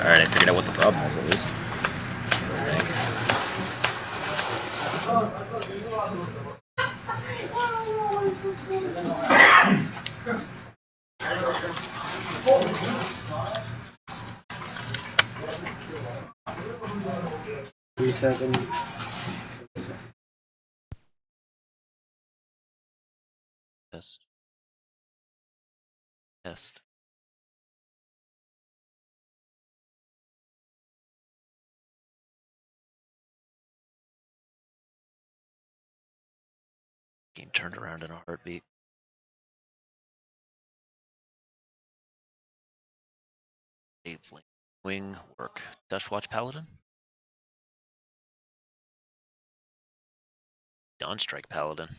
Alright, I figured out what the problem was at least. Test. Test. Game turned around in a heartbeat. Wing work. Dutch Watch Paladin? Dawn Strike Paladin.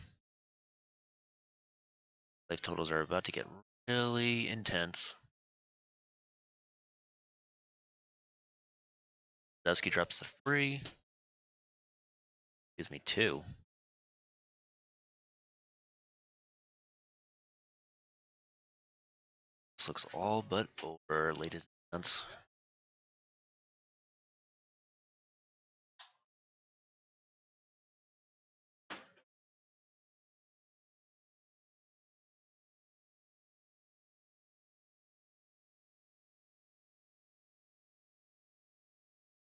Life totals are about to get really intense. Dusky drops to 3. Gives me 2. This looks all but over, ladies and gents.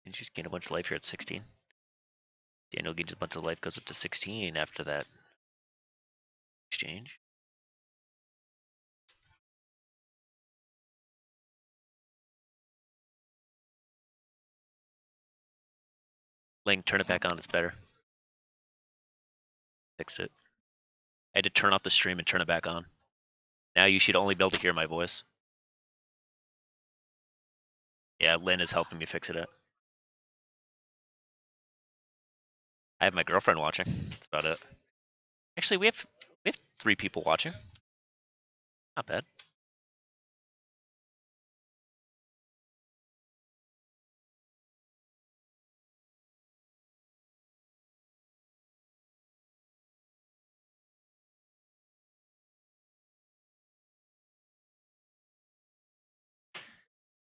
Didn't you just gain a bunch of life here at 16? Daniel gains a bunch of life, goes up to 16 after that exchange. Ling, turn it back on, it's better. Fix it. I had to turn off the stream and turn it back on. Now you should only be able to hear my voice. Yeah, Lynn is helping me fix it up. I have my girlfriend watching. That's about it. Actually, we have 3 people watching. Not bad.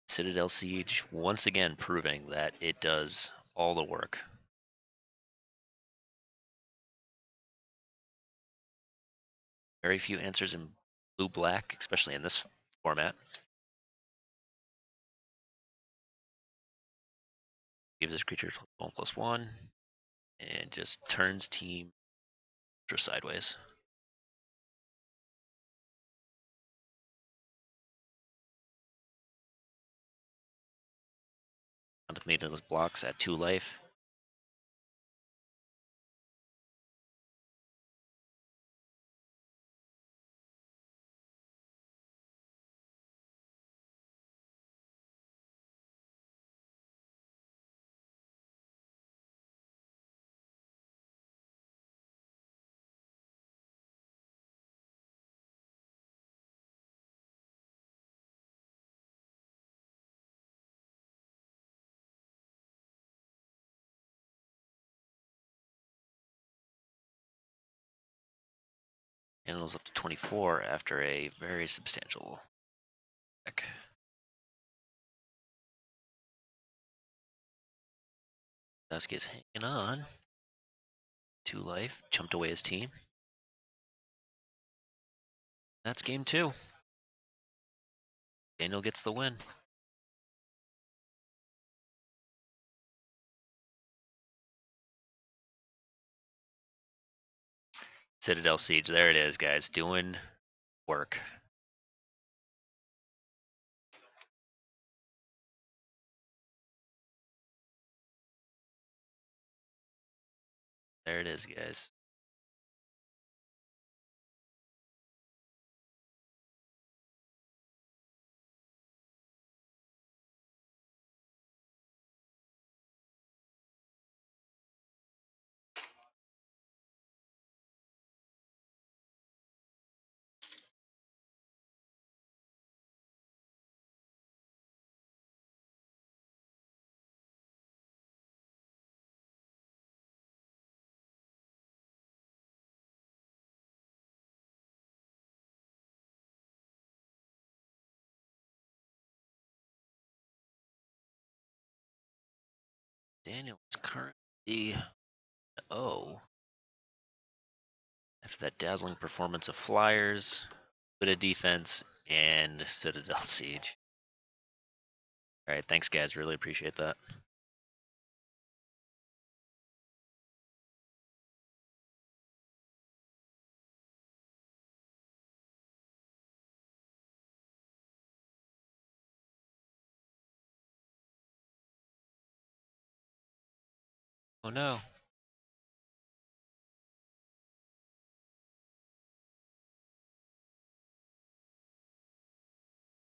Citadel Siege once again proving that it does all the work. Very few answers in blue-black, especially in this format. Gives this creature +1/+1, and just turns team sideways. Onto meaningless blocks at 2 life. And it was up to 24 after a very substantial deck. Dusky is hanging on. 2 life, jumped away his team. That's game 2. Daniel gets the win. Citadel Siege, there it is, guys, doing work. There it is, guys. Daniel is currently 0 after that dazzling performance of Flyers, bit of defense, and Citadel Siege. All right, thanks guys, really appreciate that. Oh no.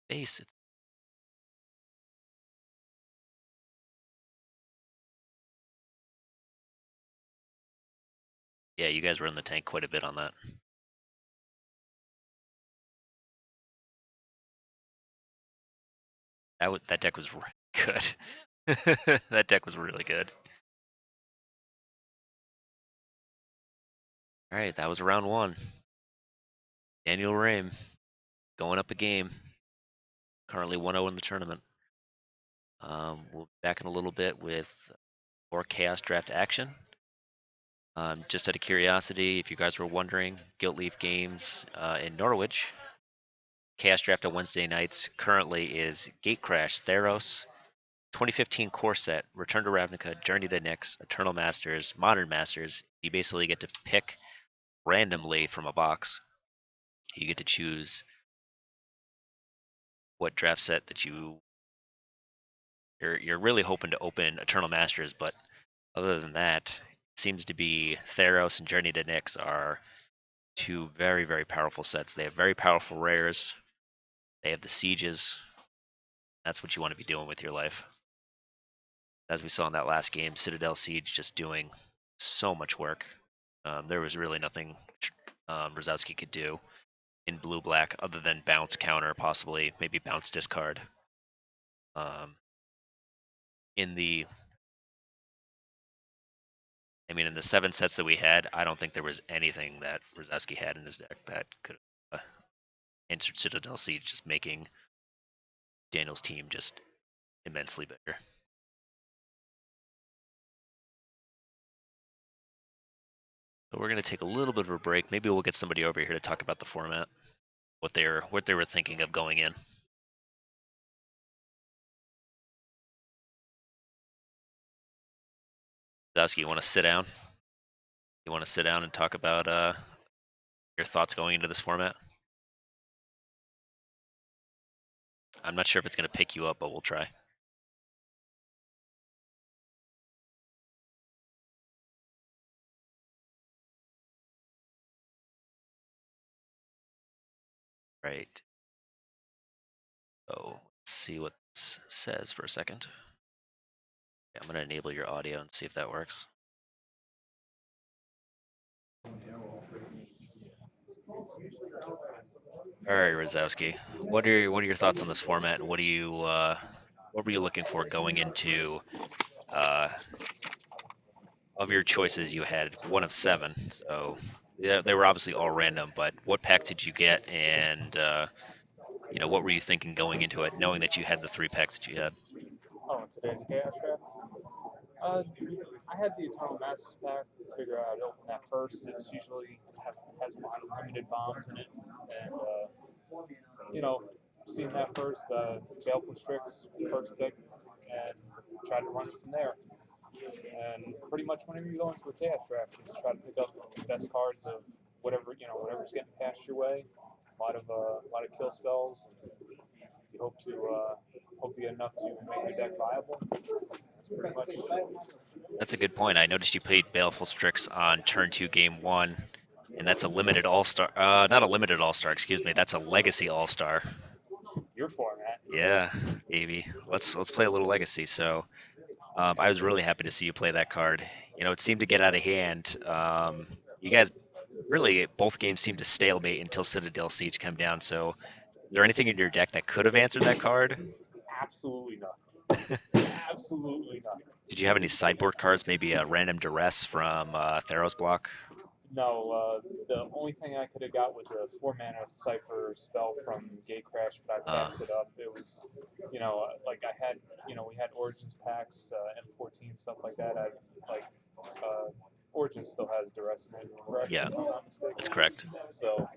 Base. Yeah, you guys were in the tank quite a bit on that. That deck was good. That deck was really good. All right, that was round 1. Daniel Rame going up a game. Currently 1-0 in the tournament. We'll be back in a little bit with more Chaos Draft action. Just out of curiosity, if you guys were wondering, Gilt Leaf Games in Norwich. Chaos Draft on Wednesday nights currently is Gatecrash, Theros, 2015 Core Set, Return to Ravnica, Journey to Nyx, Eternal Masters, Modern Masters. You basically get to pick randomly from a box. You get to choose what draft set that you're really hoping to open Eternal Masters, but other than that, it seems to be Theros and Journey to Nyx are 2 very, very powerful sets. They have very powerful rares. They have the sieges. That's what you want to be doing with your life. As we saw in that last game, Citadel Siege just doing so much work. There was really nothing Rosowski could do in blue-black other than bounce counter, possibly, maybe bounce discard. In the 7 sets that we had, I don't think there was anything that Rosowski had in his deck that could have answered Citadel Siege, just making Daniel's team just immensely bigger. So we're going to take a little bit of a break. Maybe we'll get somebody over here to talk about the format, what they were thinking of going in. Rosowski, you want to sit down? You want to sit down and talk about your thoughts going into this format? I'm not sure if it's going to pick you up, but we'll try. Right. So let's see what this says for a second. Okay, I'm going to enable your audio and see if that works. All right, Rosowski. What are your thoughts on this format? What were you looking for going into? Of your choices, you had 1 of 7. So yeah, they were obviously all random. But what pack did you get, and what were you thinking going into it, knowing that you had the 3 packs that you had? Oh, in today's Chaos Draft? I had the Eternal Masters pack. Figure out I'd open that first. It's usually has a lot of limited bombs in it, and seeing that first, Baleful Strix first pick, and try to run it from there. And pretty much whenever you go into a Chaos Draft, you just try to pick up the best cards of whatever's getting passed your way. A lot of kill spells. You hope to get enough to make your deck viable. That's pretty much. That's a good point. I noticed you played Baleful Strix on turn 2, game 1, and that's a limited all-star. Not a limited all-star, excuse me. That's a legacy all-star. Your format. Yeah, baby. Let's play a little legacy. So, I was really happy to see you play that card. It seemed to get out of hand. You guys really both games seemed to stalemate until Citadel Siege came down. So, is there anything in your deck that could have answered that card? Absolutely nothing. Absolutely nothing. Did you have any sideboard cards? Maybe a random duress from Theros block? No, the only thing I could have got was a 4-mana Cipher spell from Gatecrash, but I passed it up. It was, like I had, we had Origins packs, M14, stuff like that. Uh, Origins still has Duress in it, correct? Yeah, If I'm not mistaken. that's correct. So,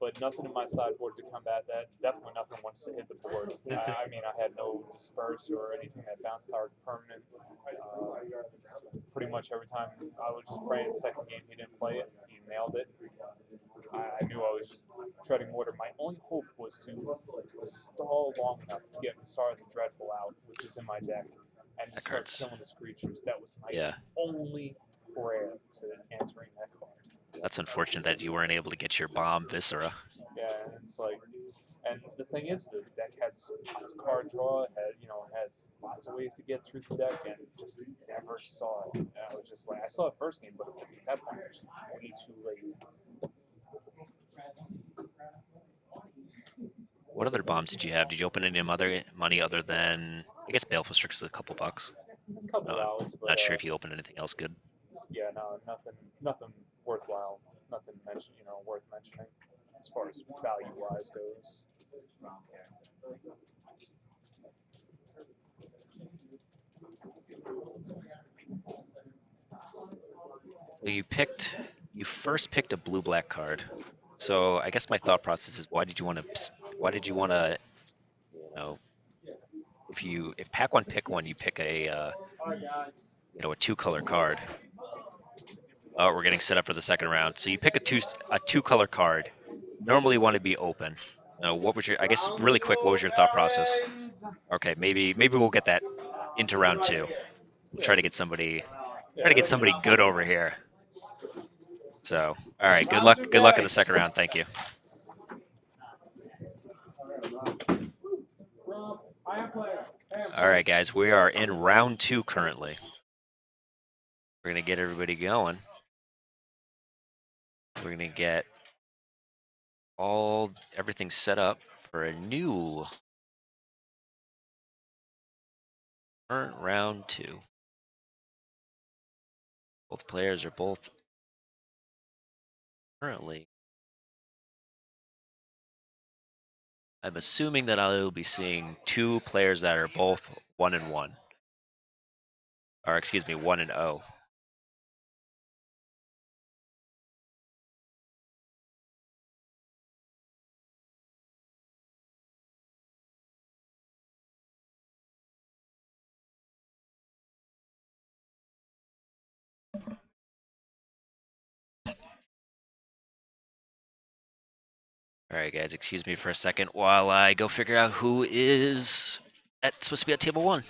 but nothing in my sideboard to combat that. Definitely nothing wants to hit the board. I mean, I had no Disperse or anything that bounced target permanent. Pretty much every time I was just praying the second game he didn't play it, he nailed it. I knew I was just treading water. My only hope was to stall long enough to get Masara the Dreadful out, which is in my deck, and just start killing these creatures. That was my only prayer to answering that card. That's unfortunate that you weren't able to get your bomb Viscera. Yeah, and it's like, and the thing is, the deck has lots of card draw. Has lots of ways to get through the deck, and just never saw it. And I was just like, I saw it first game, but at that point, it was way too late. What other bombs did you have? Did you open any other money other than, I guess Baleful Strix is a couple bucks. A couple dollars, but not sure if you opened anything else good. Yeah, no, nothing worthwhile, nothing worth mentioning as far as value-wise goes. So you first picked a blue-black card. So I guess my thought process is, why did you want to, if pack one, pick one, you pick a, a 2-color card. Oh, we're getting set up for the second round. So you pick a 2-color card. Normally want to be open. What was your, I guess really quick, what was your thought process? Okay, maybe we'll get that into round 2. We'll try to get somebody good over here. So, all right, good luck in the second round. Thank you. All right, guys, we are in round 2 currently. We're going to get everybody going. We're going to get everything set up for a new current round 2. Both players are both currently. I'm assuming that I will be seeing 2 players that are both 1-1. Or excuse me, 1-0. All right, guys, excuse me for a second while I go figure out who is supposed to be at table 1.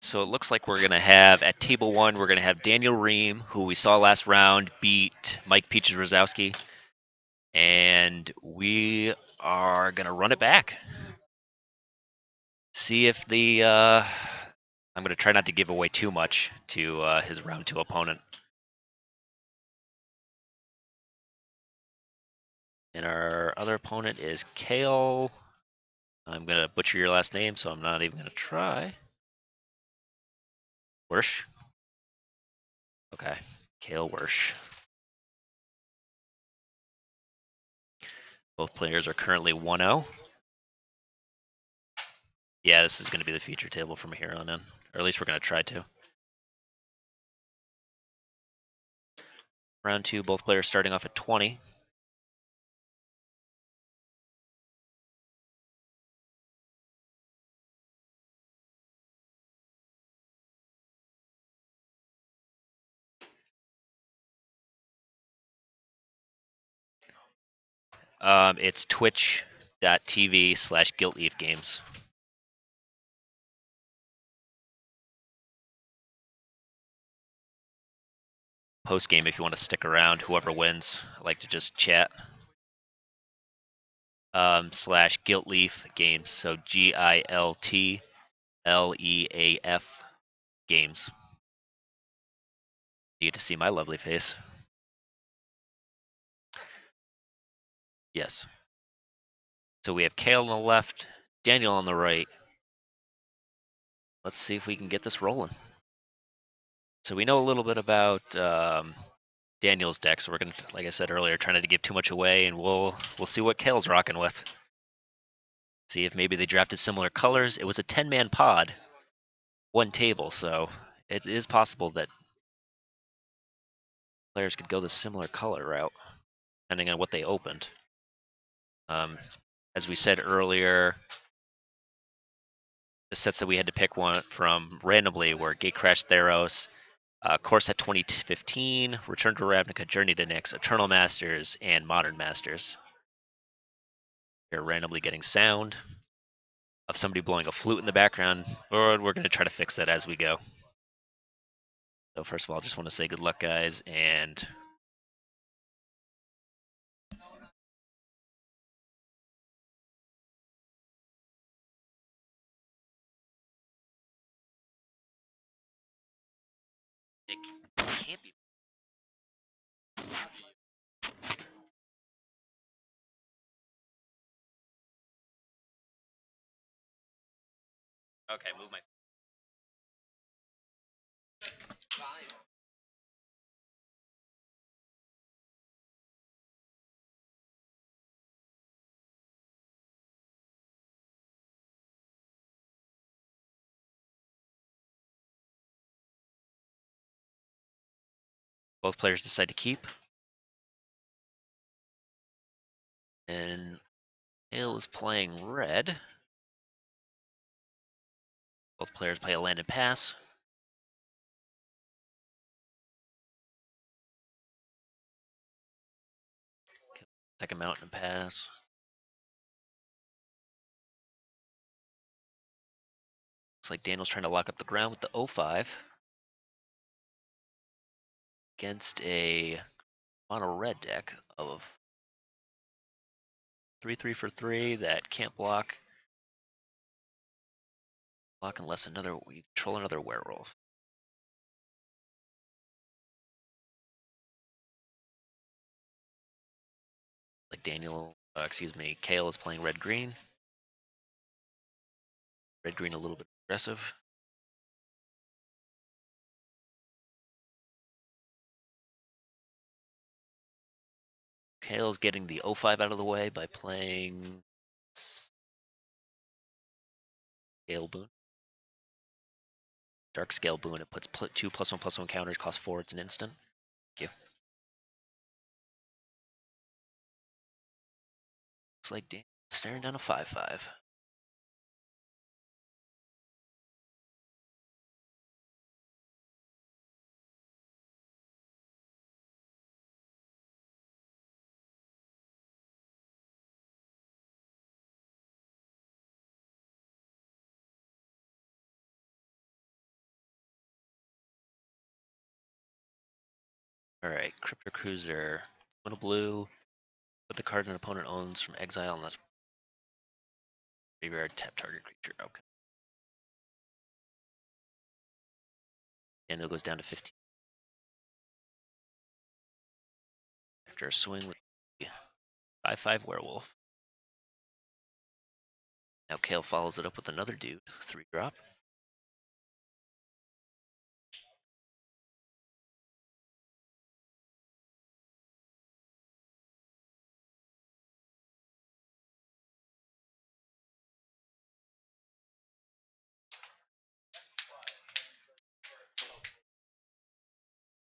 So it looks like we're going to have, at table 1, we're going to have Daniel Ream, who we saw last round, beat Mike Peaches Rosowski. And we are going to run it back. See if I'm going to try not to give away too much to his round 2 opponent. And our other opponent is Kale. I'm going to butcher your last name, so I'm not even going to try. Wersch? Okay, Kale Wersch. Both players are currently 1-0. Yeah, this is going to be the feature table from here on in. Or at least we're going to try to. Round 2, both players starting off at 20. It's twitch.tv/Gilt Games. Post game, if you want to stick around, whoever wins, I like to just chat. /Giltleaf Games. So GILTLEAF Games. You get to see my lovely face. Yes. So we have Kale on the left, Daniel on the right. Let's see if we can get this rolling. So we know a little bit about Daniel's deck, so we're gonna, like I said earlier, trying not to give too much away, and we'll see what Kale's rocking with. See if maybe they drafted similar colors. It was a 10-man pod, one table, so it is possible that players could go the similar color route, depending on what they opened. As we said earlier, the sets that we had to pick one from randomly were Gatecrash Theros, Core Set 2015, Return to Ravnica, Journey to Nyx, Eternal Masters, and Modern Masters. You're randomly getting sound of somebody blowing a flute in the background, or we're going to try to fix that as we go. So first of all, I just want to say good luck, guys, and it can't be. Okay, move my. Both players decide to keep. And Hale is playing red. Both players play a land and pass. Second mountain and pass. Looks like Daniel's trying to lock up the ground with the 05 against a mono red deck of 3/3 for 3 that can't block. Block unless we control another werewolf. Like Kale is playing red green. Red green a little bit aggressive. Kale's getting the 05 out of the way by playing Scale Boon. Dark Scale Boon. It puts 2 +1/+1 counters, cost 4. It's an instant. Thank you. Looks like Daniel's staring down a 5/5. Alright, Crypto Cruiser. Win a blue. Put the card an opponent owns from exile and that's graveyard, tap target creature. Okay. Daniel goes down to 15. After a swing with 5/5 werewolf. Now Kale follows it up with another dude, 3-drop.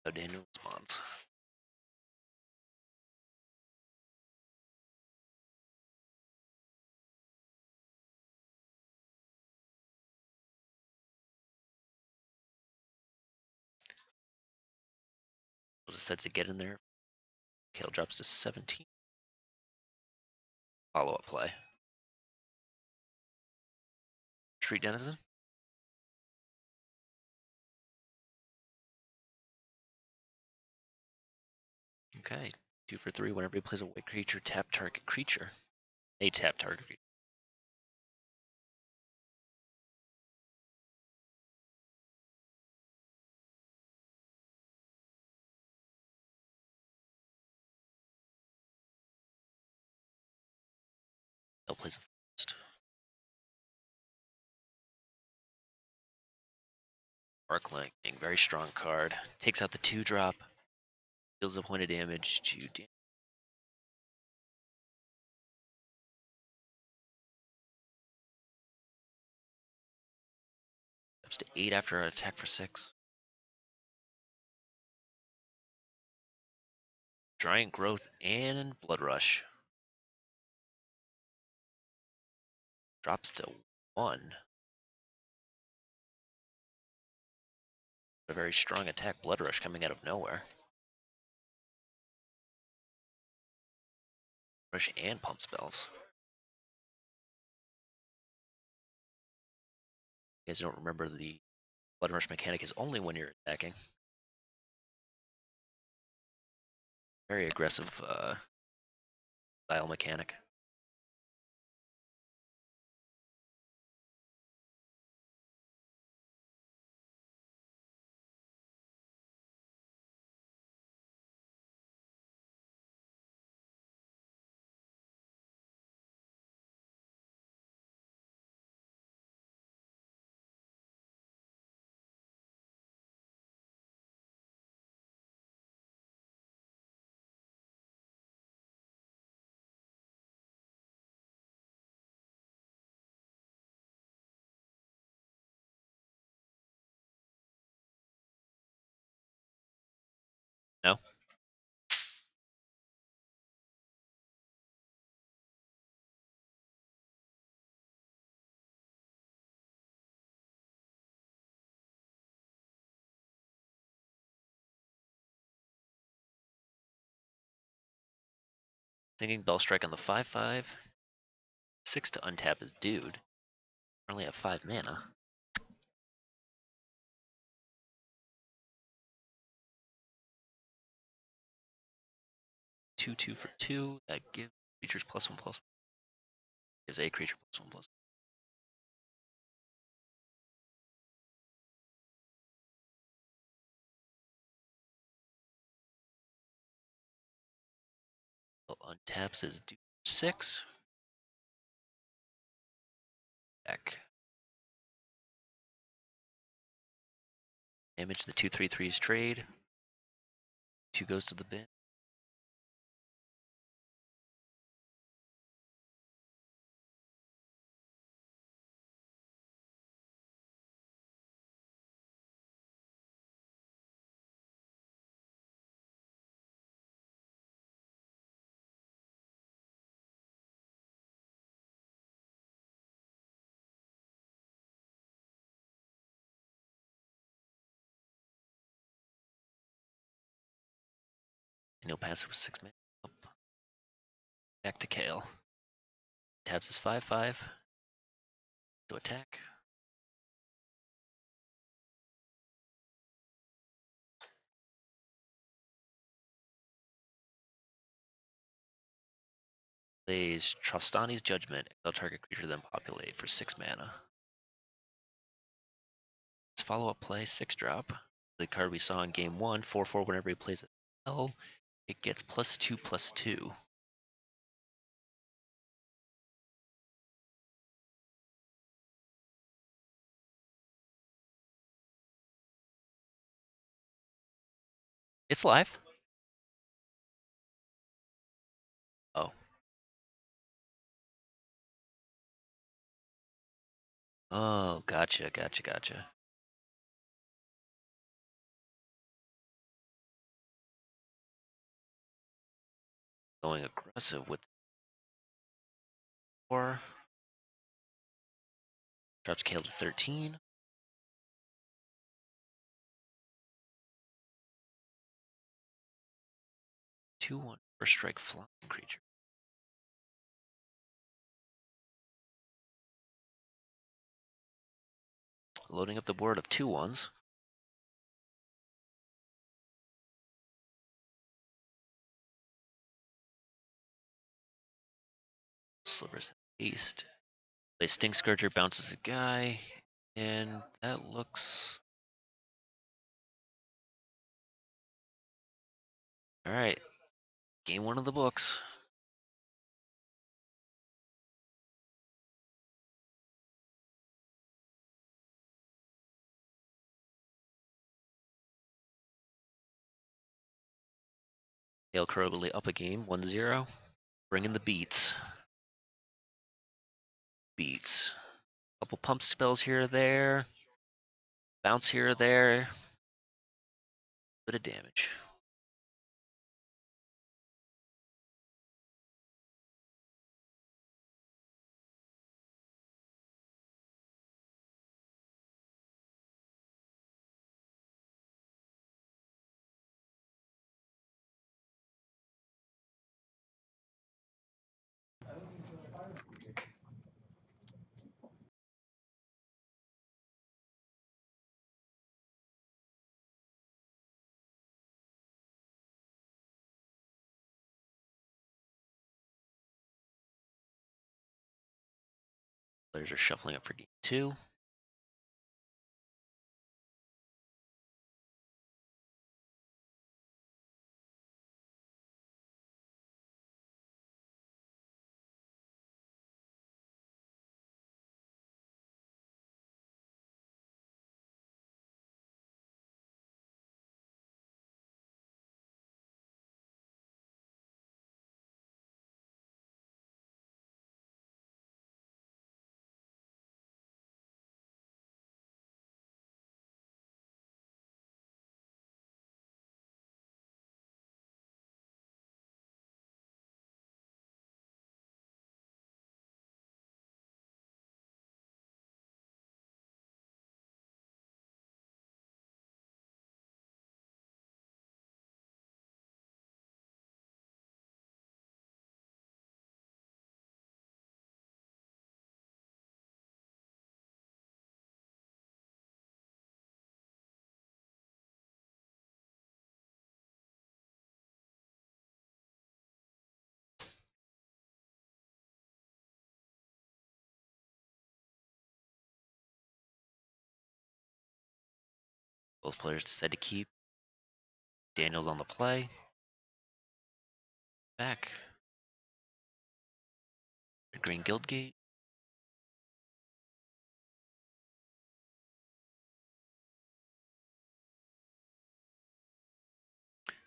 So Daniel responds. Decides to get in there. Kale drops to 17. Follow-up play. Street Denizen. Okay, 2 for 3. Whenever he plays a white creature, tap target creature. A tap target creature. He'll place a first. Arc Lightning, very strong card. Takes out the 2-drop. Deals a point of damage to Dan. Ups to 8 after an attack for 6. Giant Growth and Blood Rush. Drops to 1. A very strong attack, Blood Rush, coming out of nowhere. Rush and Pump Spells. You guys don't remember the Blood Rush mechanic is only when you're attacking. Very aggressive style mechanic. No? Thinking Bell Strike on the 5/5. 6 to untap his dude. Only have 5 mana. Two for 2. That gives creatures +1/+1. Gives a creature +1/+1. So untaps his dude 6. Deck. Damage the 2/3/3's trade. 2 goes to the bin. And he'll pass it with 6 mana. Up. Back to Kale. Taps his 5/5. To attack. Plays Trostani's Judgment. Exile target creature, then populate for 6 mana. His follow-up play, 6-drop. The card we saw in game 1, 4/4 whenever he plays a spell, it gets +2/+2. It's live. Oh. Oh, gotcha. Going aggressive with 4. Drops Kale to 13. Two, 1 first strike flying creature. loading up the board of 2 1s. Slivers East. Play Sting Scourger, bounces a guy, and that looks. Alright. Game 1 of the books. Dale Krogely up a game, 1-0. Bringing the beats. Beats. Couple pump spells here or there. Bounce here or there. Bit of damage. Players are shuffling up for game 2. Both players decide to keep. Daniel's on the play. Back. Green Gilt Gate.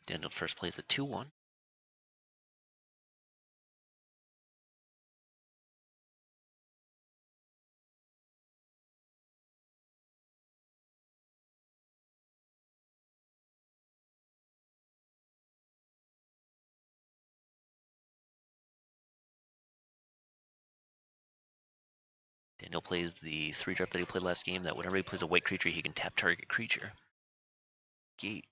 Daniel first plays a 2-1. Daniel plays the 3-drop that he played last game, that whenever he plays a white creature, he can tap target creature. Gate.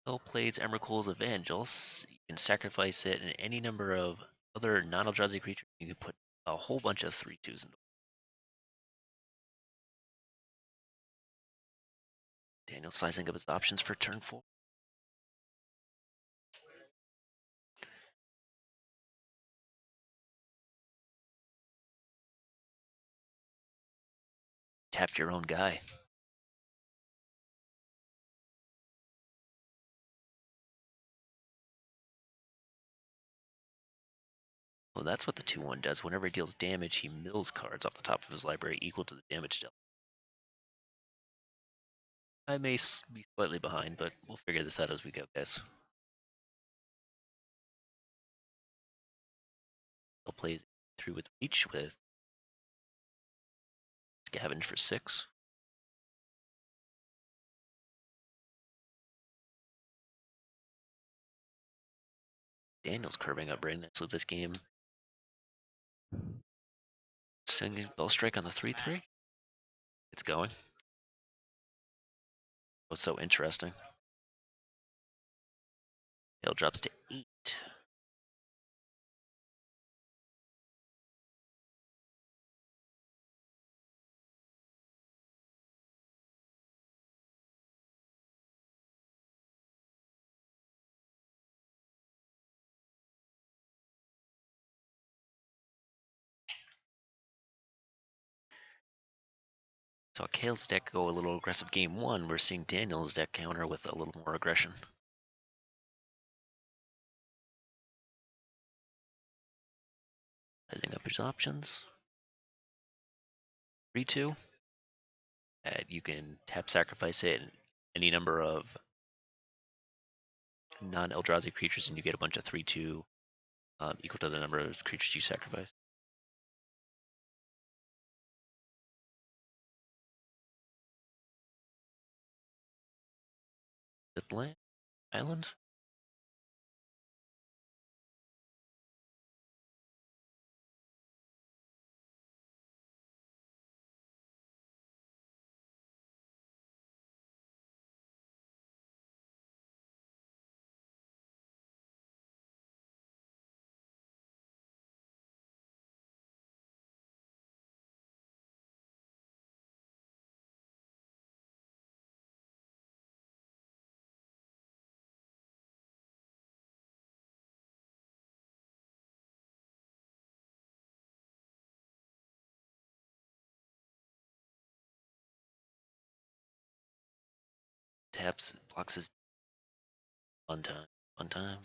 Phil plays Emrakul's Evangels. You can sacrifice it and any number of other non-Eldrazi creatures. You can put a whole bunch of 3/2s into. Daniel sizing up his options for turn 4. Tapped your own guy. Well, that's what the 2-1 does. Whenever it deals damage, he mills cards off the top of his library equal to the damage dealt. I may be slightly behind, but we'll figure this out as we go, guys. Phil plays 3 with Reach with Scavenge for 6. Daniel's curving up very nicely this game. Sending Bell Strike on the 3/3. It's going. Oh, so interesting. Scale drops to 8. Saw Kale's deck go a little aggressive game 1. We're seeing Daniel's deck counter with a little more aggression. Sizing up his options. 3-2. You can tap sacrifice it any number of non-Eldrazi creatures, and you get a bunch of 3-2 equal to the number of creatures you sacrifice. Fifth land? Island? Taps, blocks his fun time. Fun time.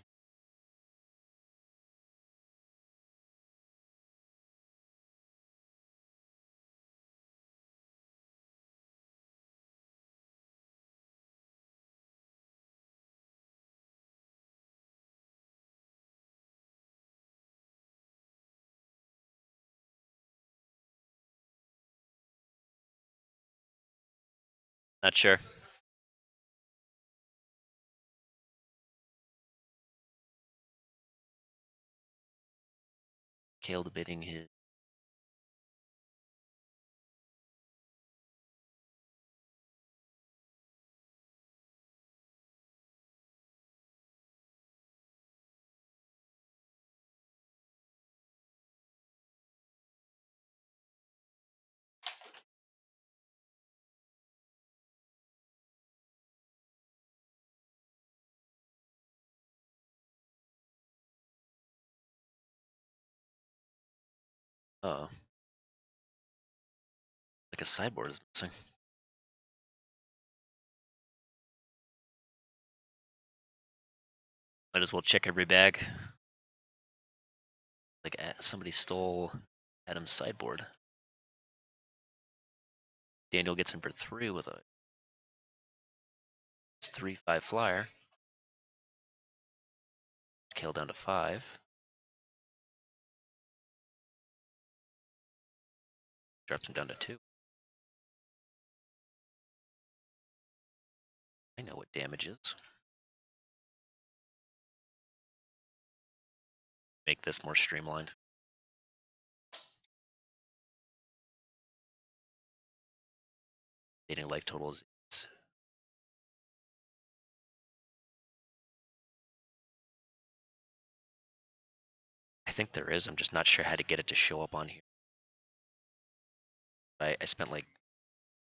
Not sure. Kale debating his. Oh. Like a sideboard is missing. Might as well check every bag. Like somebody stole Adam's sideboard. Daniel gets in for 3 with a 3/5 flyer. Kale down to 5. Drops him down to 2. I know what damage is. Make this more streamlined. Dating life totals. I think there is. I'm just not sure how to get it to show up on here. I spent like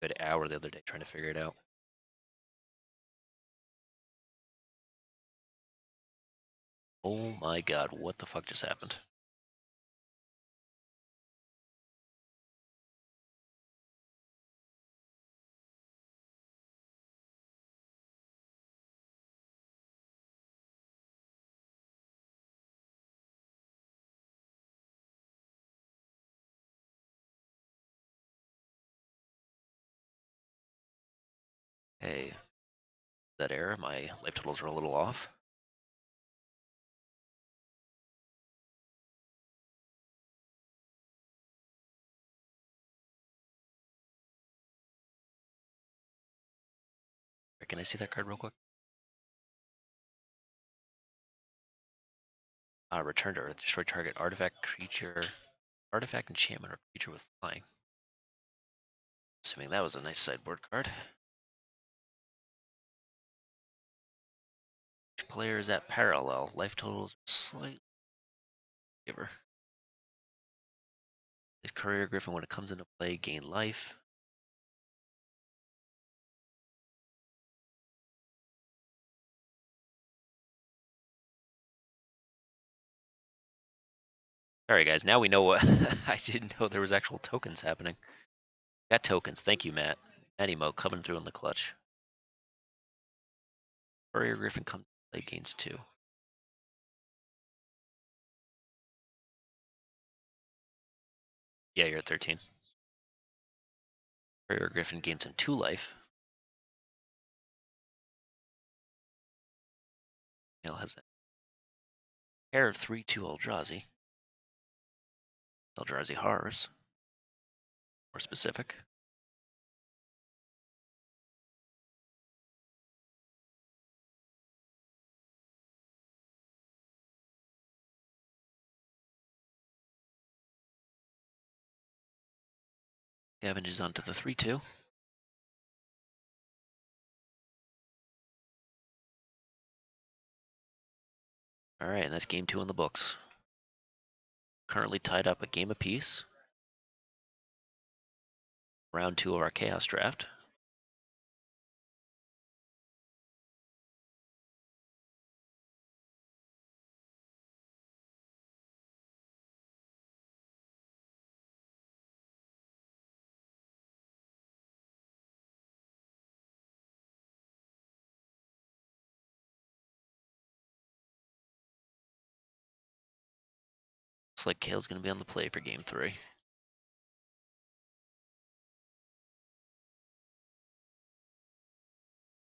a good hour the other day trying to figure it out. Oh my god, what the fuck just happened? Hey, that error? My life totals are a little off. Can I see that card real quick? Return to Earth. Destroy target artifact, creature, artifact, enchantment, or creature with flying. Assuming that was a nice sideboard card. players at parallel. Life totals slightly giver. This Courier Griffin, when it comes into play, gain life. Alright guys, now we know what I didn't know there was actual tokens happening. Got tokens, thank you Matt. Matty-Mo coming through in the clutch. Courier Griffin comes to play, gains 2. Yeah, you're at 13. Courier Griffin gains him 2 life. Neil has a pair of 3/2 Eldrazi. Eldrazi Horrors. More specific. Scavenges onto the 3/2. Alright, and that's game 2 in the books. Currently tied up a game apiece. Round 2 of our Chaos Draft. Looks like Kale's going to be on the play for game 3.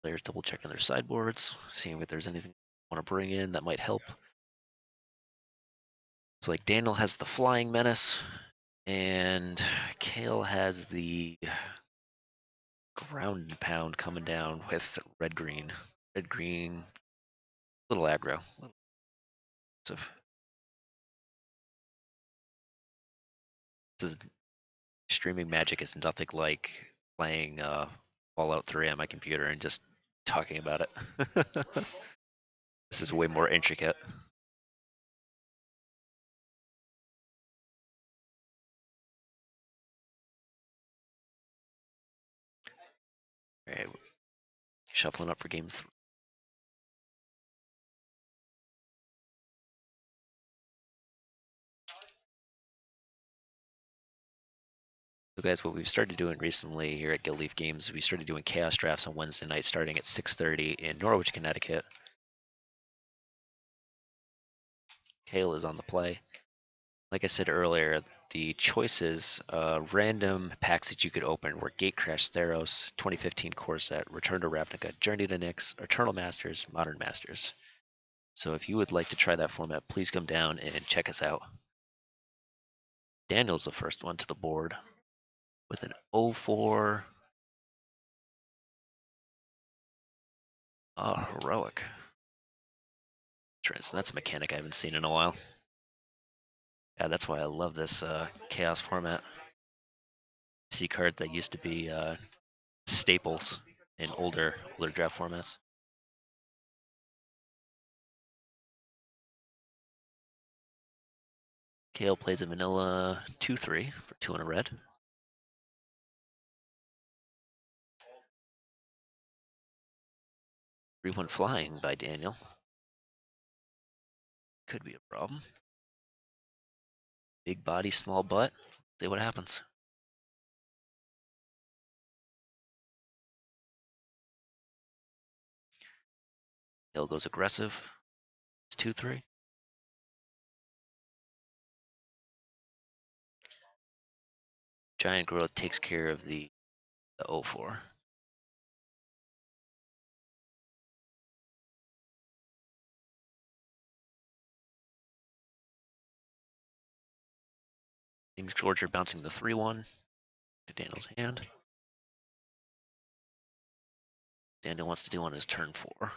Players double checking their sideboards, seeing if there's anything they want to bring in that might help. It's like Daniel has the Flying Menace, and Kale has the Ground and Pound coming down with red-green. Red-green, little aggro. So this is streaming Magic is nothing like playing Fallout 3 on my computer and just talking about it. This is way more intricate. All right, shuffling up for game 3. So guys, what we've started doing recently here at Gilt Leaf Games, we started doing Chaos Drafts on Wednesday night starting at 6:30 in Norwich, Connecticut. Kale is on the play. Like I said earlier, the choices, random packs that you could open were Gatecrash Theros, 2015 Core Set, Return to Ravnica, Journey to Nyx, Eternal Masters, Modern Masters. So if you would like to try that format, please come down and check us out. Daniel's the first one to the board with an 0-4 Heroic. That's a mechanic I haven't seen in a while. Yeah, that's why I love this Chaos format. See cards that used to be staples in older draft formats. Kale plays a vanilla 2/3 for 2 and a red. One flying by Daniel. Could be a problem. Big body, small butt. See what happens. Kale goes aggressive. It's 2/3. Giant Growth takes care of the 0-4. James Georgia bouncing the 3/1 to Daniel's hand. Daniel wants to do on his turn 4.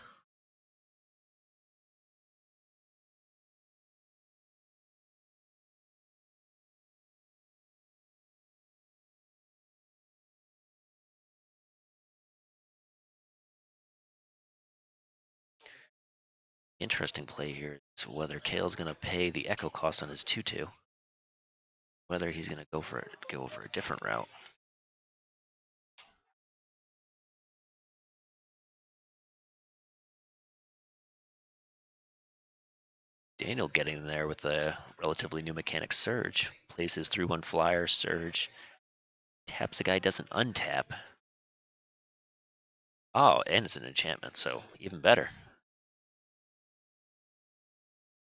interesting play here is whether Kale's going to pay the echo cost on his 2-2, whether he's going to go for a different route. Daniel getting there with a relatively new mechanic surge. Plays his 3-1 flyer, surge. Taps the guy, doesn't untap. Oh, and it's an enchantment, so even better.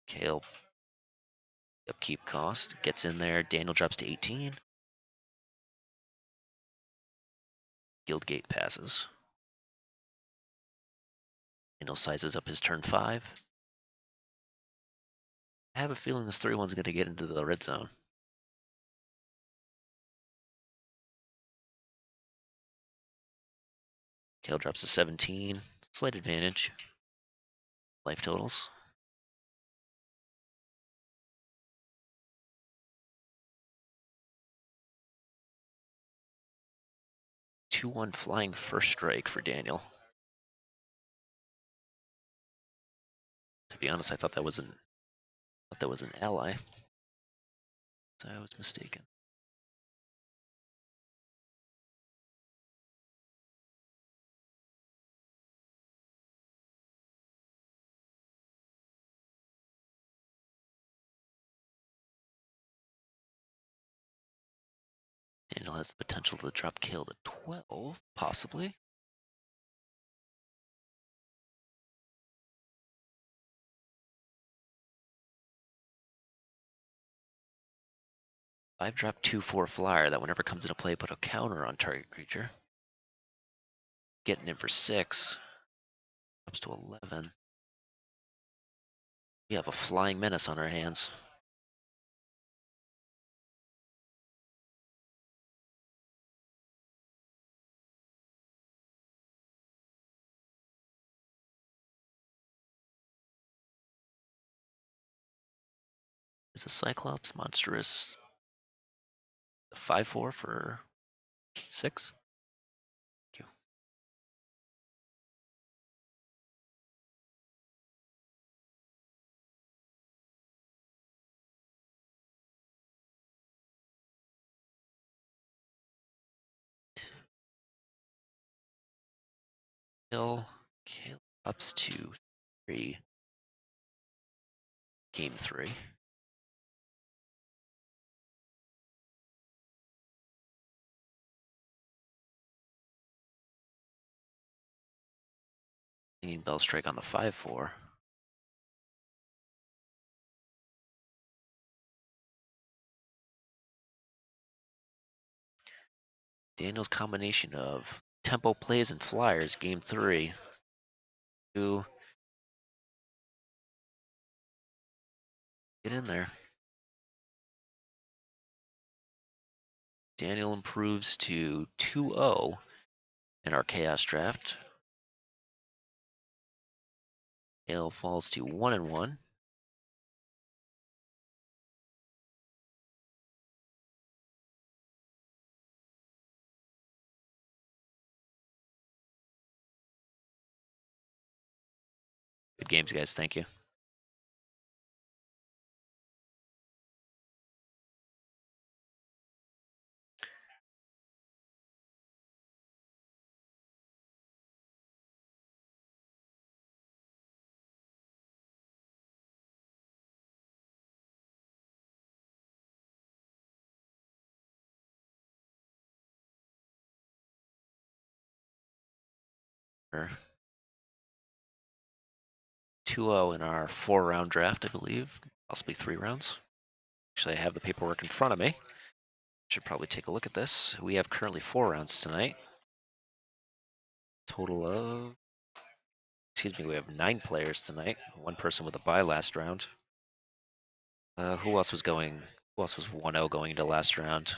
Kale, upkeep cost, gets in there. Daniel drops to 18. Guild Gate passes. Daniel sizes up his turn 5. I have a feeling this 3-1's going to get into the red zone. Kale drops to 17. Slight advantage. Life totals. Two-one flying first strike for Daniel. To be honest, I thought that was an ally. So I was mistaken. Daniel has the potential to drop Kale to 12, possibly. I've dropped 2/4 flyer. That whenever comes into play, put a counter on target creature. Getting in for 6. Ups to 11. We have a flying menace on our hands. There's a Cyclops monstrous. 5/4 for 6. Thank you. Kale ups to 3. Game 3. Singing Bell Strike on the 5/4. Daniel's combination of tempo plays and flyers, game 3. To get in there. Daniel improves to 2-0 in our Chaos draft. Kale falls to 1-1. Good games, guys. Thank you. We're 2-0 in our 4-round draft, I believe. Possibly 3 rounds. Actually, I have the paperwork in front of me. Should probably take a look at this. We have currently 4 rounds tonight. Total of, we have 9 players tonight. 1 person with a bye last round. Who else was 1-0 going into last round?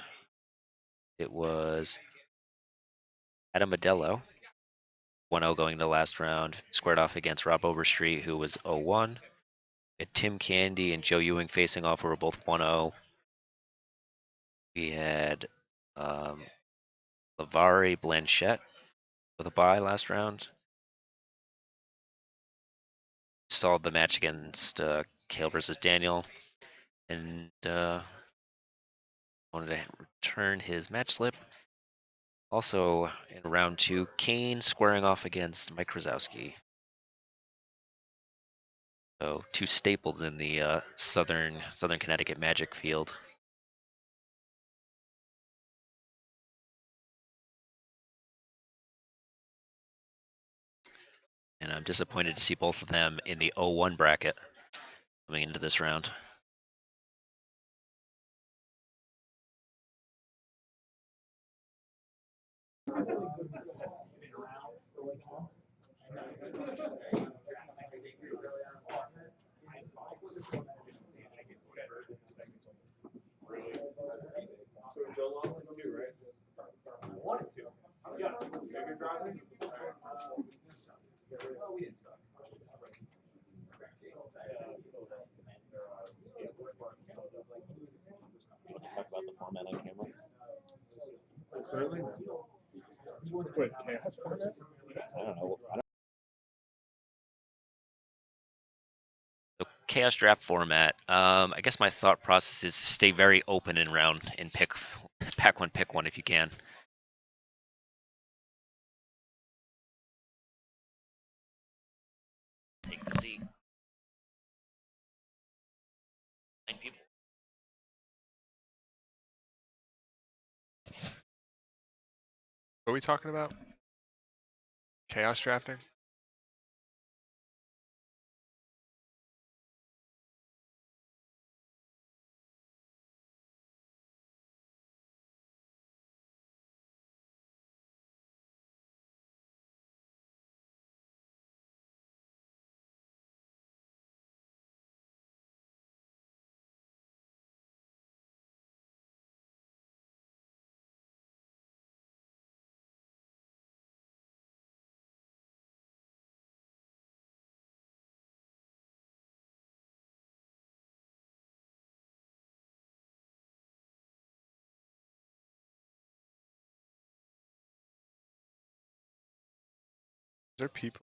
It was Adam Modello, 1-0 going into last round. Squared off against Rob Overstreet, who was 0-1. We had Tim Candy and Joe Ewing facing off, who were both 1-0. We had Lavari Blanchette with a bye last round. saw the match against Kale versus Daniel, and wanted to return his match slip. Also, in round 2, Kane squaring off against Mike Krasowski. So 2 staples in the Southern Connecticut Magic field. And I'm disappointed to see both of them in the 0-1 bracket coming into this round. Talk about the format on camera. Certainly. Wait, chaos format? I don't know. So chaos draft format. I guess my thought process is stay very open in round and pack one, pick one if you can. Take the seat. 9 people. What are we talking about? Chaos drafting? Is there people?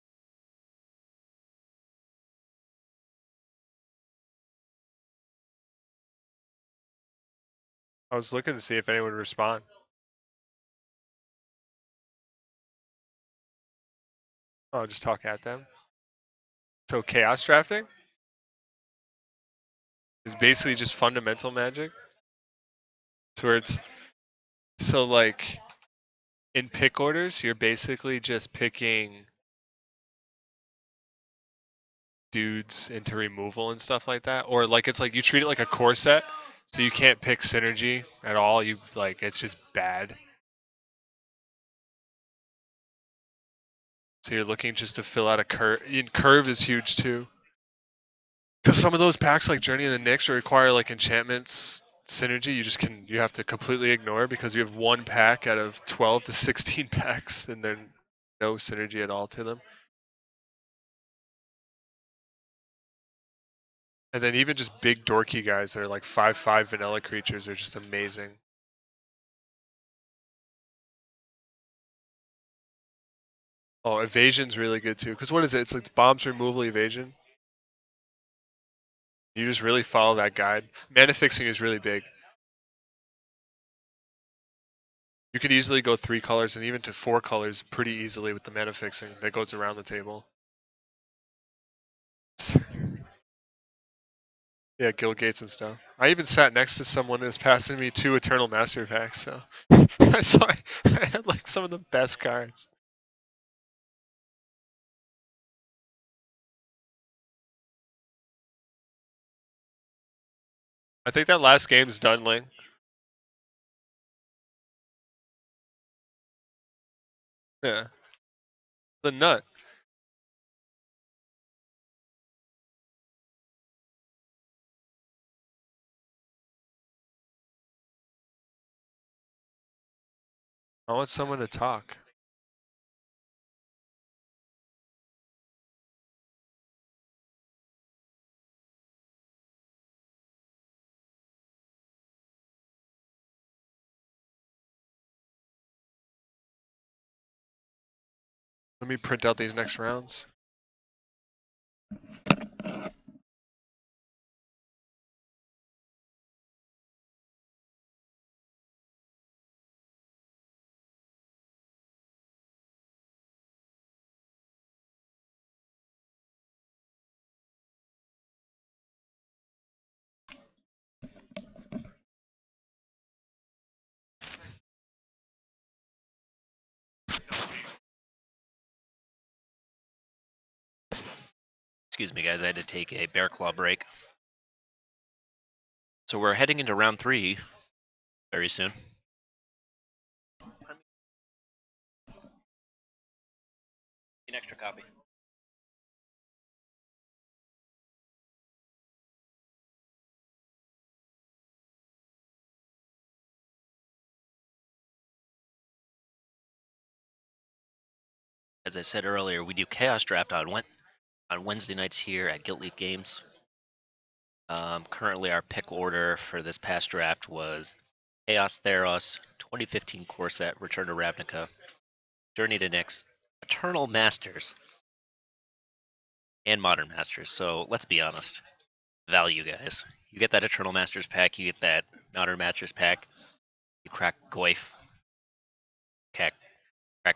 I was looking to see if anyone would respond. Oh, I'll just talk at them. So chaos drafting is basically just fundamental magic. To where it's so like in pick orders, you're basically just picking dudes into removal and stuff like that. Or like it's like you treat it like a core set. So you can't pick synergy at all. You like it's just bad. So you're looking just to fill out a curve. Curve is huge too. Because some of those packs like Journey and the Nyx require like enchantments synergy you have to completely ignore because you have one pack out of 12 to 16 packs and then no synergy at all to them. And then even just big dorky guys that are like 5/5 vanilla creatures are just amazing. Oh, evasion's really good too. Because what is it? It's like bombs removal evasion. You just really follow that guide. Mana fixing is really big. You could easily go 3 colors and even to 4 colors pretty easily with the mana fixing that goes around the table. Yeah, Gilt gates and stuff. I even sat next to someone who was passing me 2 Eternal Master packs, so I had like some of the best cards. I think that last game's done, Ling. Yeah. The nut. I want someone to talk. Let me print out these next rounds. Excuse me, guys. I had to take a bear claw break. So we're heading into round 3 very soon. An extra copy. As I said earlier, we do Chaos Draft on Wednesday nights here at Gilt Leaf Games. Currently, our pick order for this past draft was Chaos Theros, 2015 core set, Return to Ravnica, Journey to Nyx, Eternal Masters, and Modern Masters. So let's be honest, value, guys. You get that Eternal Masters pack, you get that Modern Masters pack, you crack Goyf, crack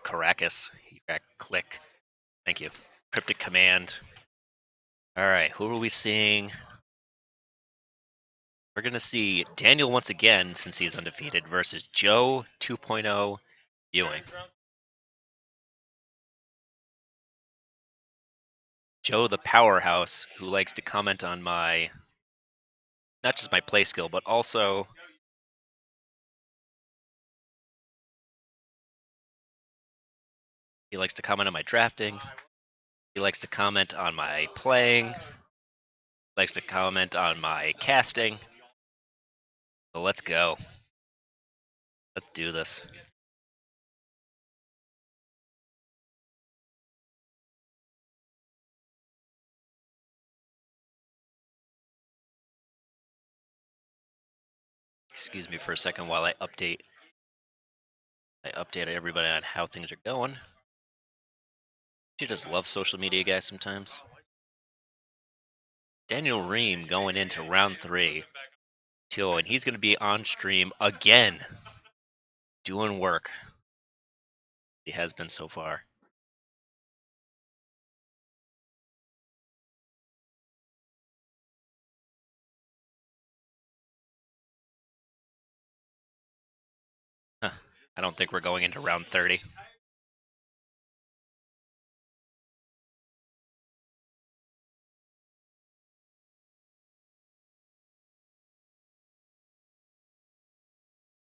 Caracas, you crack Click. Thank you. Cryptic Command. All right, who are we seeing? We're going to see Daniel once again, since he's undefeated, versus Joe 2.0 Ewing. Joe the powerhouse, who likes to comment on my, not just my play skill, but also he likes to comment on my drafting. He likes to comment on my playing. He likes to comment on my casting. So let's go. Let's do this. Excuse me for a second while I update everybody on how things are going. You just love social media, guys, sometimes. Daniel Ream going into round 3. And he's going to be on stream again, doing work. He has been so far. Huh. I don't think we're going into round 30.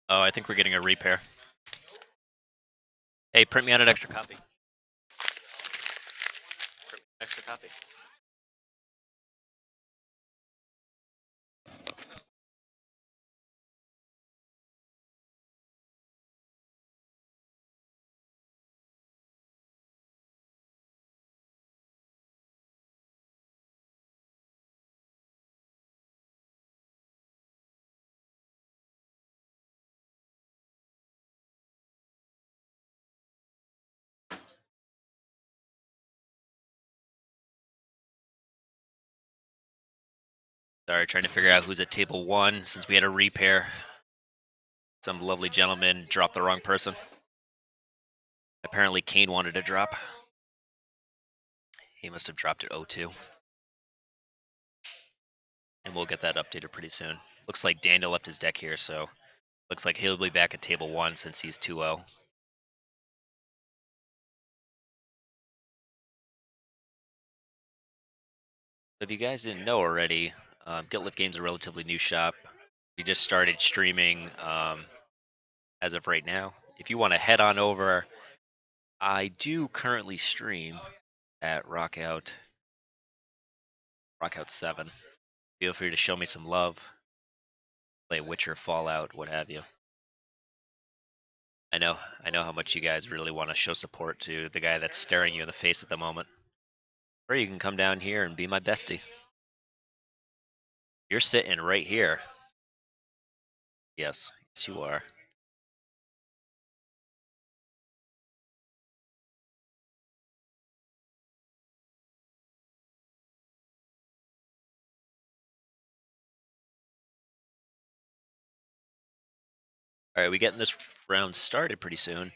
Oh, I think we're getting a repair. Hey, print me out an extra copy. Print me an extra copy. Sorry, trying to figure out who's at table 1 since we had a repair. Some lovely gentleman dropped the wrong person. Apparently, Kane wanted to drop. He must have dropped at 0-2. And we'll get that updated pretty soon. Looks like Daniel left his deck here, so looks like he'll be back at table 1 since he's 2-0. If you guys didn't know already, Gilt Lift Games is a relatively new shop. We just started streaming as of right now. If you want to head on over, I do currently stream at Rockout 7. Feel free to show me some love. Play Witcher, Fallout, what have you. I know how much you guys really want to show support to the guy that's staring you in the face at the moment. Or you can come down here and be my bestie. You're sitting right here. Yes, you are. All right, we getting this round started pretty soon.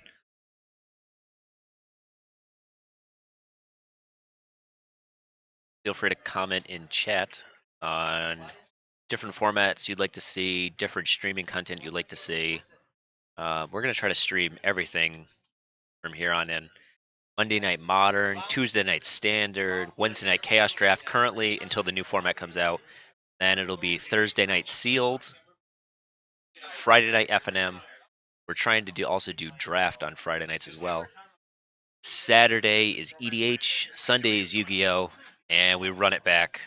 Feel free to comment in chat on different formats you'd like to see, different streaming content you'd like to see. We're going to try to stream everything from here on in. Monday night Modern, Tuesday night Standard, Wednesday night Chaos Draft currently until the new format comes out. Then it'll be Thursday night Sealed, Friday night F&M. We're trying to also do Draft on Friday nights as well. Saturday is EDH, Sunday is Yu-Gi-Oh, and we run it back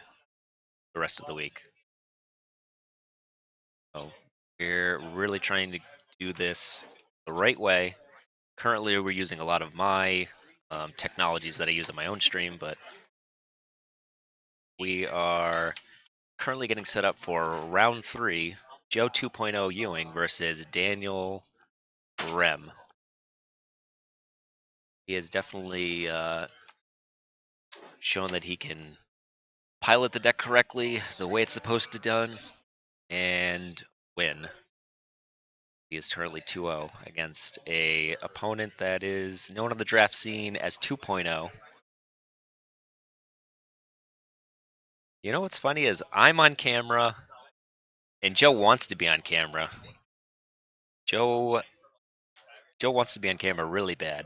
the rest of the week. So we're really trying to do this the right way. Currently, we're using a lot of my technologies that I use on my own stream, but we are currently getting set up for round 3, Joe 2.0 Ewing versus Daniel Rem. He has definitely shown that he can pilot the deck correctly, the way it's supposed to done, and win. He is currently 2-0 against a opponent that is known on the draft scene as 2.0. You know what's funny is I'm on camera, and Joe wants to be on camera. Joe wants to be on camera really bad.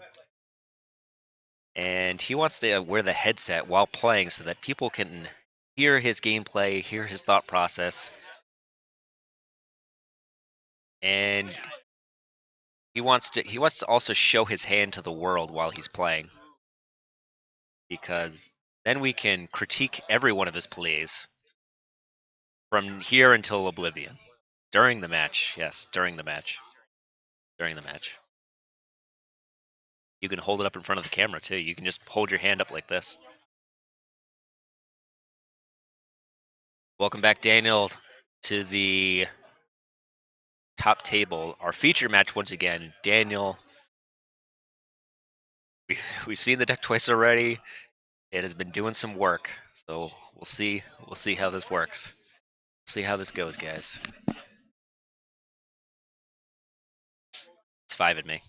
And he wants to wear the headset while playing so that people can hear his gameplay, hear his thought process. And he wants to also show his hand to the world while he's playing. Because then we can critique every one of his plays from here until oblivion. During the match, yes, during the match. During the match. You can hold it up in front of the camera too. You can just hold your hand up like this. Welcome back, Daniel, to the top table. Our feature match once again. Daniel, we've seen the deck twice already. It has been doing some work, so we'll see how this works. See how this goes, guys. It's 5 at me.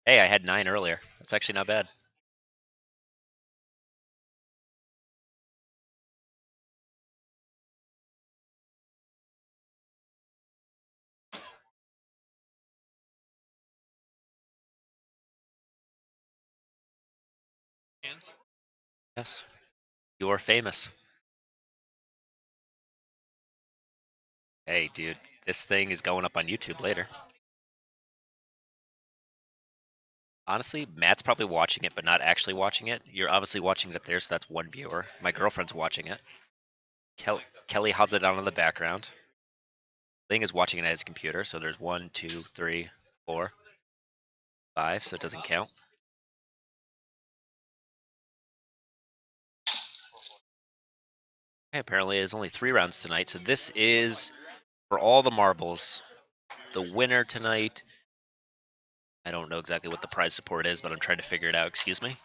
Hey, I had 9 earlier. That's actually not bad. Yes. You're famous. Hey, dude, this thing is going up on YouTube later. Honestly, Matt's probably watching it, but not actually watching it. You're obviously watching it up there, so that's one viewer. My girlfriend's watching it. Kelly has it on in the background. Ling is watching it at his computer, so there's 1, 2, 3, 4, 5, so it doesn't count. Okay, apparently there's only 3 rounds tonight, so this is for all the marbles. The winner tonight, I don't know exactly what the prize support is, but I'm trying to figure it out. Excuse me?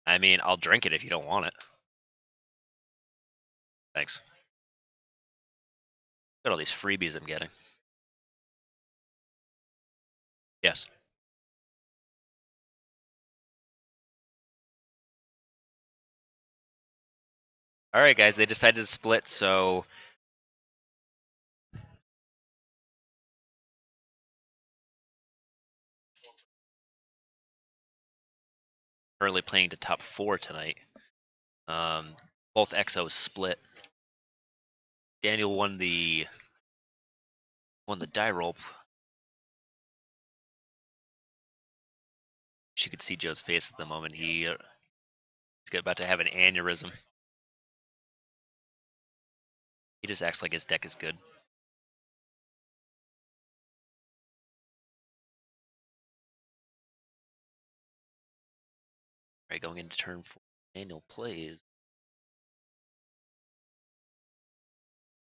I mean, I'll drink it if you don't want it. Thanks. Look at all these freebies I'm getting. Yes. All right, guys, they decided to split, so currently playing to top 4 tonight. Both XOs split. Daniel won the die roll. You could see Joe's face at the moment. He's about to have an aneurysm. He just acts like his deck is good. All right, going into turn 4, Daniel plays.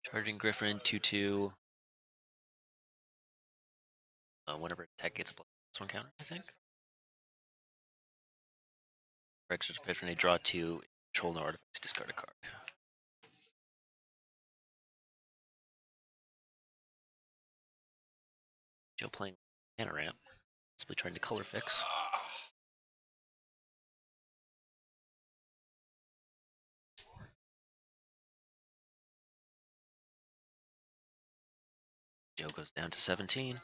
Charging Griffin, 2/2. Whenever attack gets a +1 counter, I think. For extra Griffin, they draw 2, control no artifacts, discard a card. Joe playing mana ramp, possibly trying to color fix. Joe goes down to 17.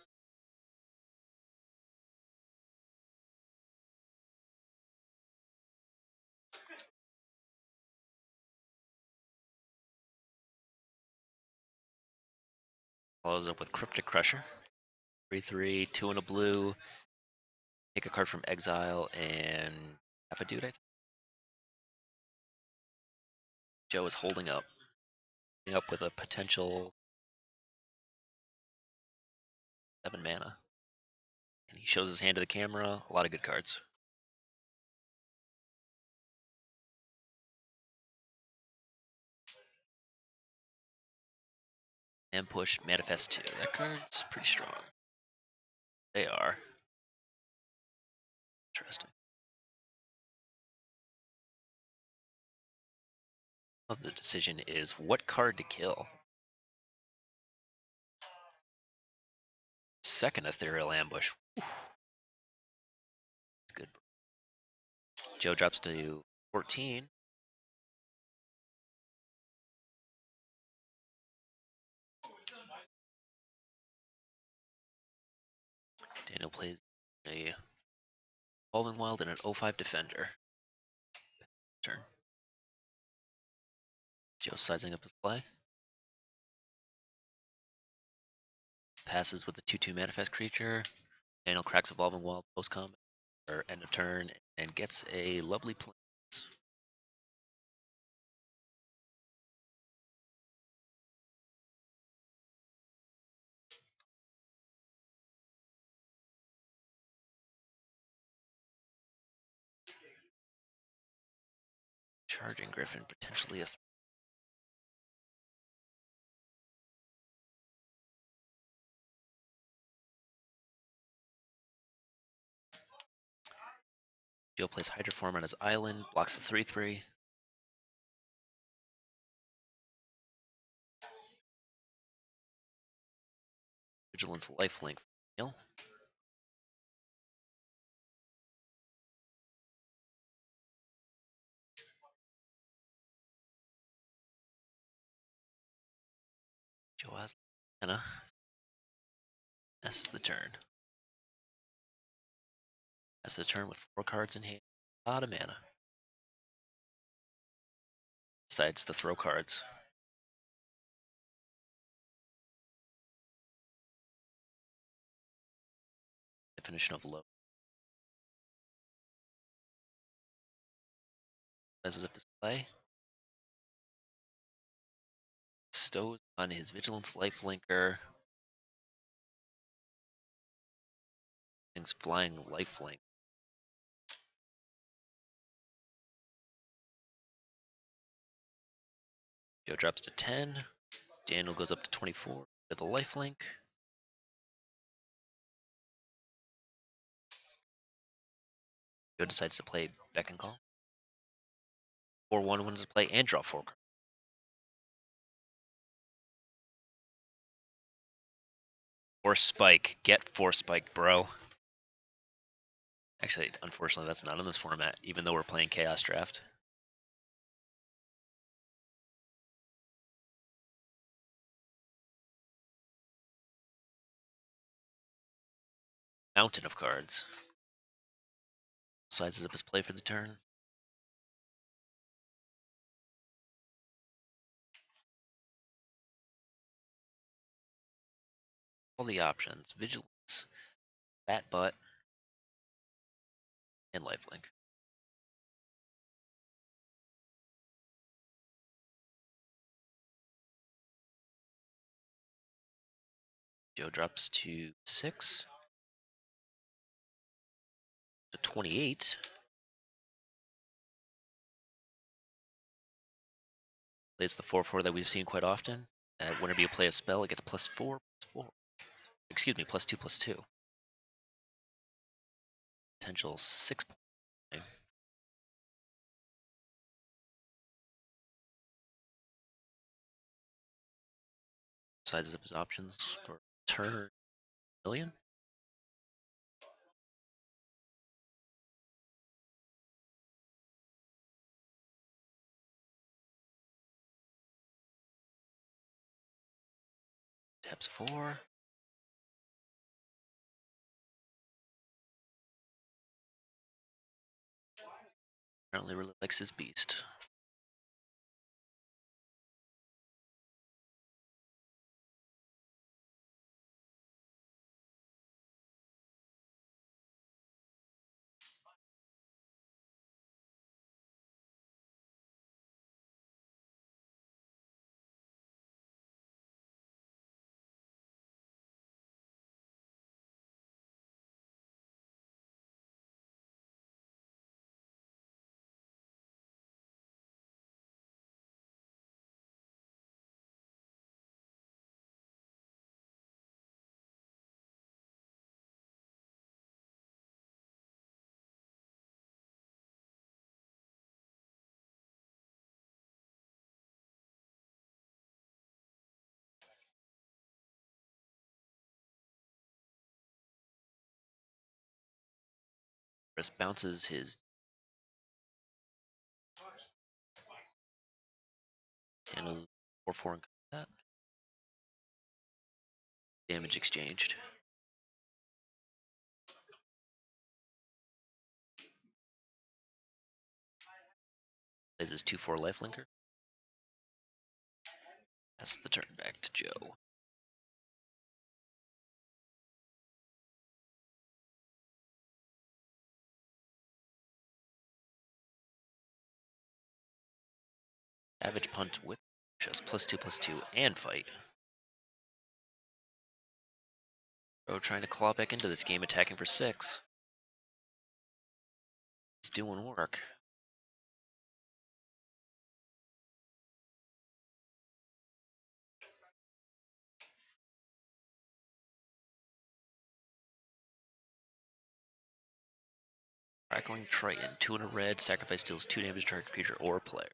Follows up with Cryptic Crusher. 3/3, 2 and a blue. Take a card from exile and have a dude. I think Joe is holding up with a potential 7 mana, and he shows his hand to the camera. A lot of good cards. Ambush, Manifest 2. That card's pretty strong. They are. Interesting. The decision is what card to kill. Second Ethereal Ambush. Good. Joe drops to 14. Daniel plays a Evolving Wild and an 05 Defender. Turn. Joe sizing up his play. Passes with the 2/2 Manifest creature. Daniel cracks Evolving Wild post combat or end of turn and gets a lovely play. Charging Griffin, potentially a Joe plays Hydroform on his island, blocks the 3/3. Vigilance Lifelink. Daniel. Joe has mana. This is the turn. That's the turn with 4 cards in hand. A lot of mana. Decides to throw cards. Definition of low. Sizes up his play. Stows on his Vigilance Lifelinker. Things flying lifelink. Joe drops to 10. Daniel goes up to 24 with a lifelink. Joe decides to play Beck and Call. 4/1 wins the play and draw 4 cards. Force Spike. Get Force Spike, bro. Actually, unfortunately, that's not in this format, even though we're playing Chaos Draft. Mountain of cards. Sizes up his play for the turn. All the options. Vigilance, Fat Butt, and Lifelink. Joe drops to 6. To 28. Plays the 4/4 that we've seen quite often. Whenever you play a spell, it gets +4/+4. Excuse me, +2/+2. Potential 6 point. Sizes up his options for turn. Million. Taps 4. Apparently really likes his beast. Chris bounces his Daniel 4-4 in combat. Damage exchanged. Plays his 2-4 lifelinker. Pass the turn back to Joe. Savage punt with just +2/+2 and fight. Joe trying to claw back into this game, attacking for 6. It's doing work. Crackling Triton, 2 in a red, sacrifice deals 2 damage to target creature or player.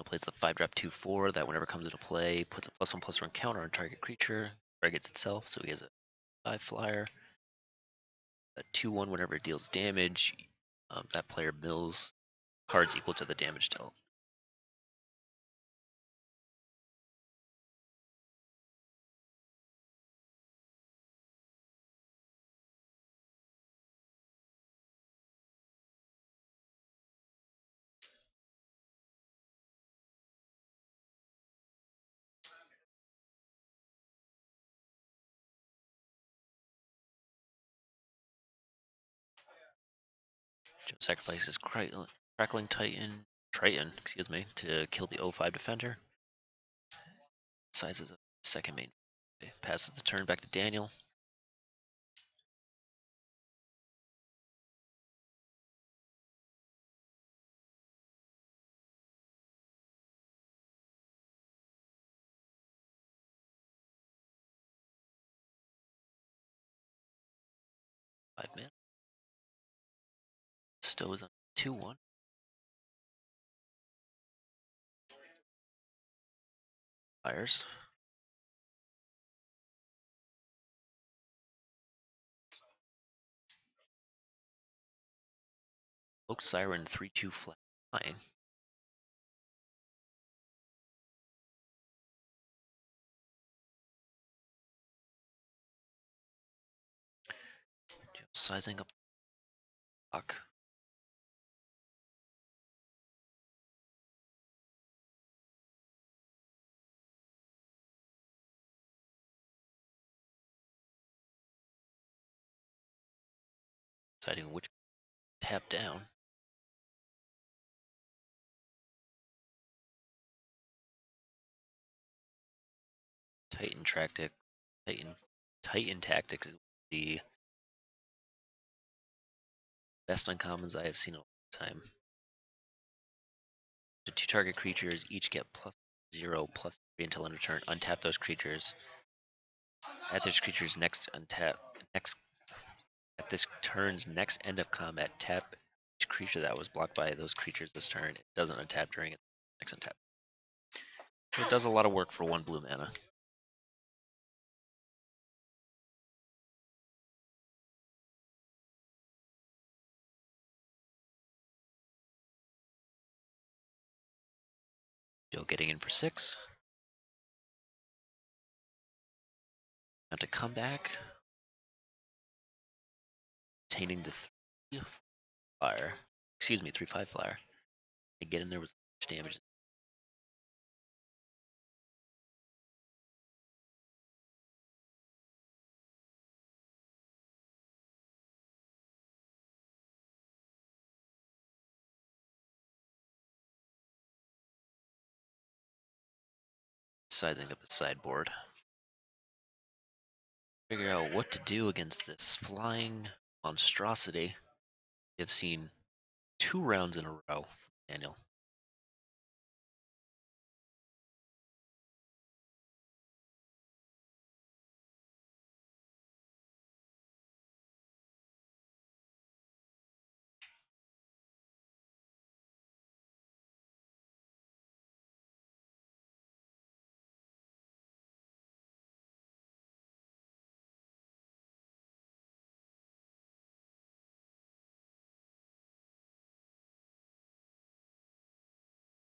Plays the 5-drop 2/4. That whenever comes into play, puts a +1/+1 counter on target creature. Targets itself, so he has a 5-flyer. A 2/1 whenever it deals damage. That player mills cards equal to the damage dealt. Joe sacrifices Crackling Triton, excuse me, to kill the 0/5 defender. Sizes up second main. Okay, passes the turn back to Daniel. Five man. Stows on 2/1. Fires. Oak Siren 3/2 flying. Sizing up the clock. Deciding which tap down. Titan tactics is the best uncommons I have seen in a long time. The 2 target creatures each get +0/+3 until end of turn. Untap those creatures. At this creature's next at this turn's next end of combat, tap each creature that was blocked by those creatures this turn. It doesn't untap during its next untap. So it does a lot of work for 1 blue mana. Joe getting in for 6. Now to come back. Obtaining the 3/5 flyer. And get in there with damage. Sizing up the sideboard. Figure out what to do against this flying monstrosity. I've seen 2 rounds in a row, Daniel.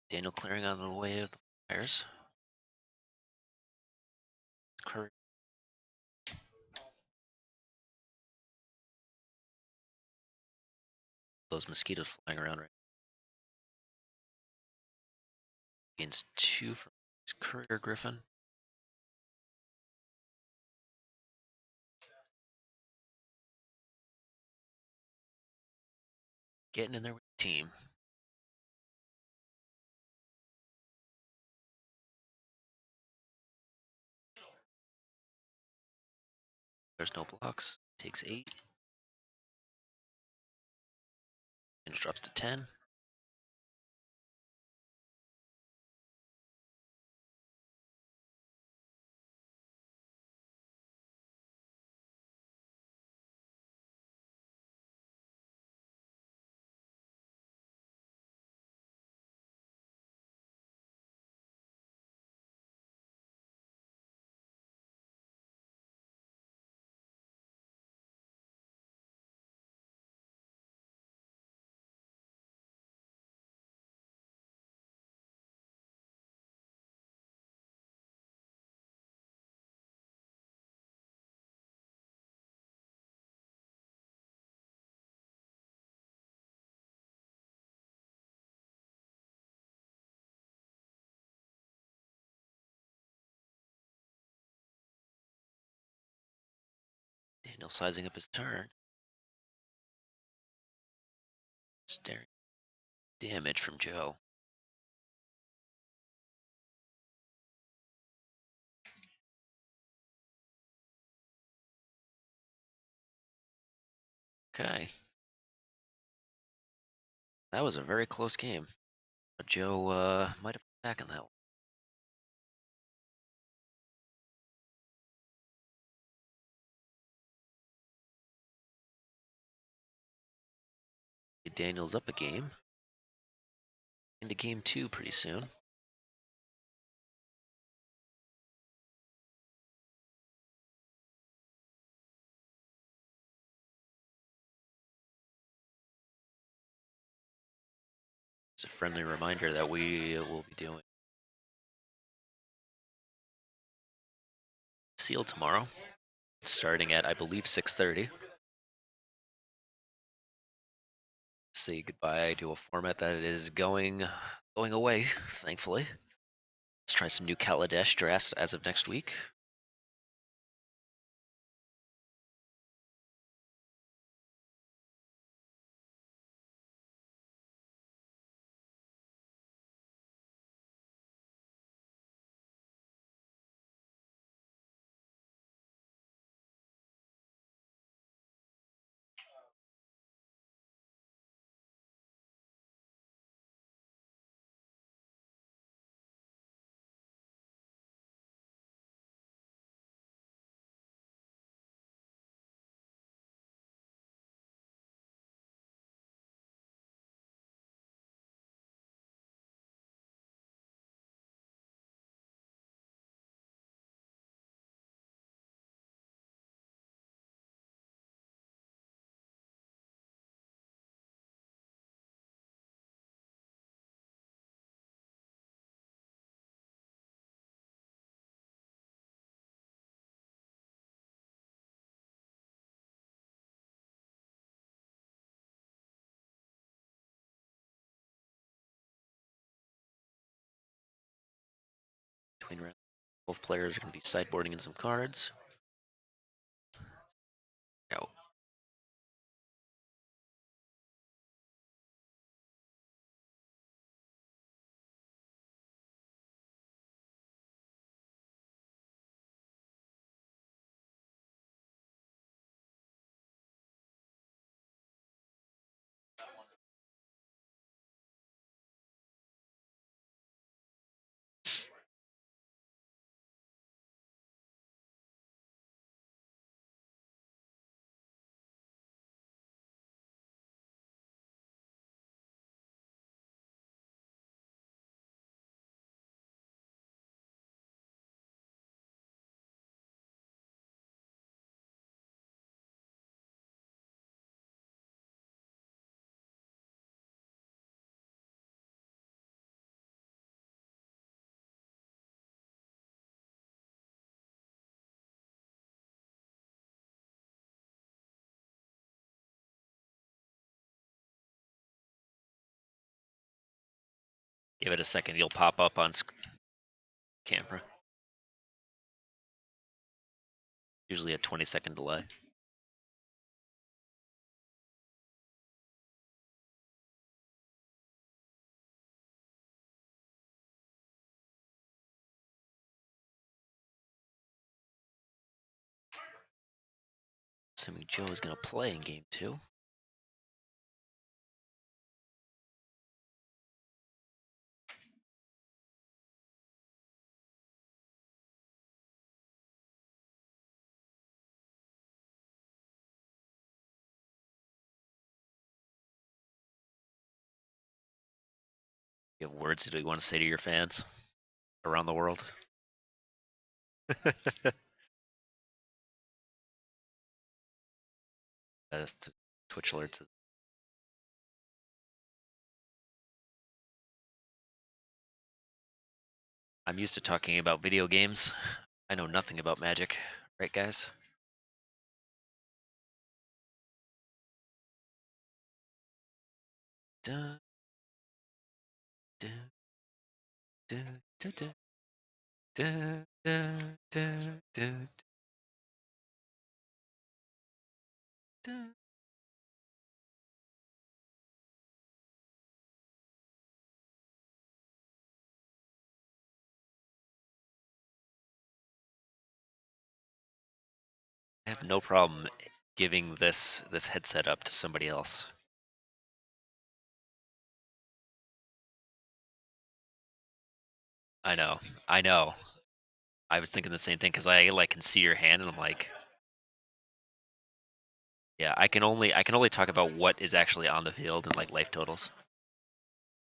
Daniel clearing out of the way of the fires. Curry. Those mosquitoes flying around right against 2 from his Courier Griffin. Getting in there with the team. There's no blocks. Takes 8. And drops to 10. Daniel sizing up his turn. Staring. Damage from Joe. Okay. That was a very close game. But Joe might have come back in that one. Daniel's up a game. Into game 2 pretty soon. It's a friendly reminder that we will be doing Seal tomorrow, starting at I believe 6:30. Say goodbye to a format that is going away, thankfully. Let's try some new Kaladesh drafts as of next week. Between rounds, both players are going to be sideboarding in some cards. Go. Give it a second, you'll pop up on camera. Usually a 20-second delay. Assuming Joe is going to play in game 2. You have words that you want to say to your fans around the world? That's Twitch alerts. I'm used to talking about video games. I know nothing about Magic. Right, guys? Dun, dun, dun, dun, dun, dun, dun, dun, dun, dun. I have no problem giving this headset up to somebody else. I know. I know. I was thinking the same thing because I can see your hand and I'm like, yeah, I can only talk about what is actually on the field and like life totals.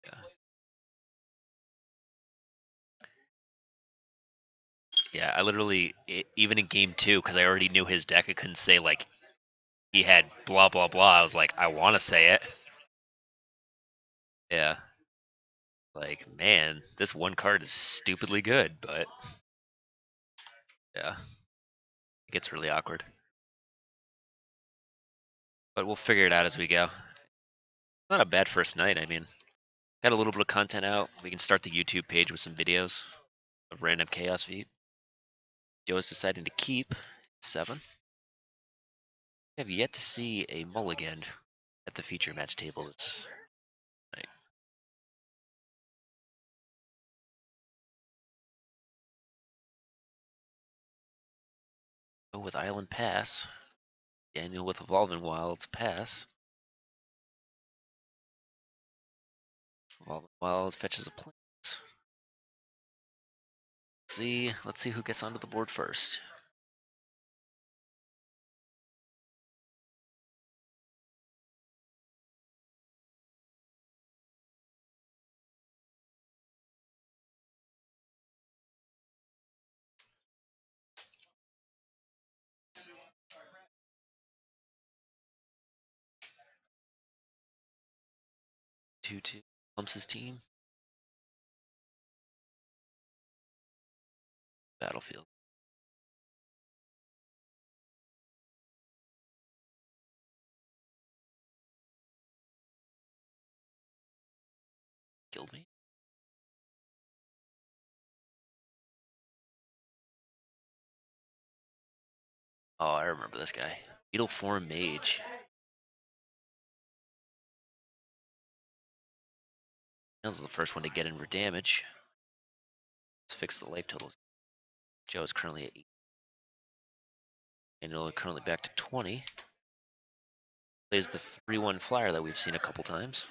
Yeah. Yeah, I literally even in game 2 because I already knew his deck, I couldn't say like he had blah blah blah. I was like, I want to say it. Yeah. Like, man, this one card is stupidly good, but yeah, it gets really awkward. But we'll figure it out as we go. Not a bad first night. I mean, got a little bit of content out. We can start the YouTube page with some videos of random chaos feet. Joe's deciding to keep 7. I have yet to see a mulligan at the feature match table. It's right. Joe with Island Pass. Daniel with Evolving Wilds Pass. Evolving Wild fetches a Plains. Let's see who gets onto the board first. Two pumps his team. Battlefield. Killed me. Oh, I remember this guy. Beetle Form Mage. That was the first one to get in for damage. Let's fix the life totals. Joe is currently at 8. And currently back to 20. Plays the 3-1 flyer that we've seen a couple times.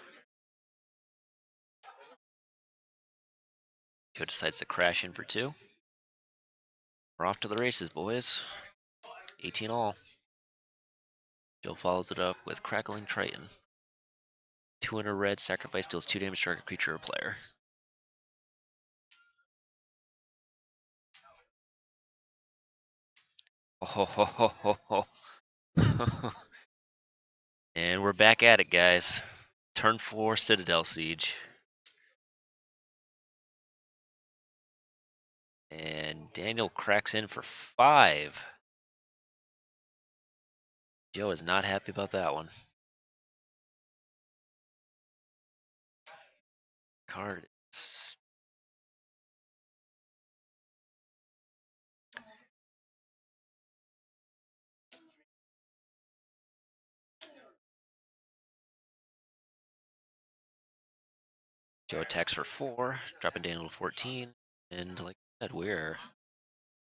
Joe decides to crash in for 2. We're off to the races, boys. 18 all. Joe follows it up with Crackling Triton. 200 red, sacrifice deals 2 damage to target creature or player. Oh, ho, ho, ho, ho, ho. And we're back at it, guys. Turn 4 Citadel Siege. And Daniel cracks in for 5. Joe is not happy about that one. Card Joe attacks for 4, dropping Daniel to 14, and like I said, we're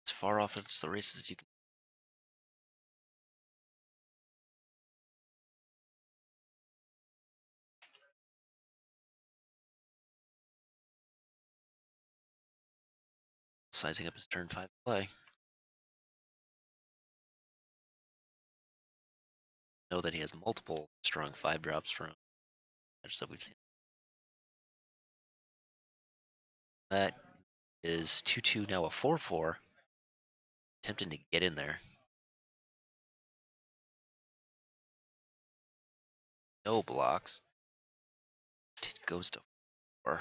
as far off of the races as you can. Sizing up his turn 5 play. Know that he has multiple strong 5 drops from matches that we've seen. That is 2-2, now a 4-4. Attempting to get in there. No blocks. It goes to 4.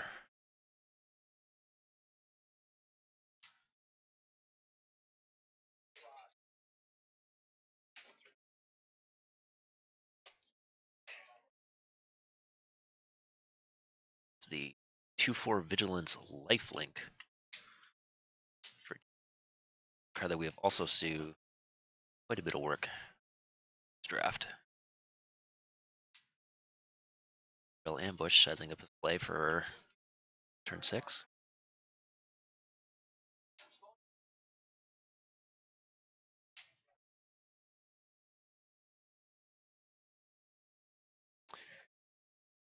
The 2-4 Vigilance Lifelink. For a card that we have also seen quite a bit of work this draft. Real ambush, sizing up his play for turn 6.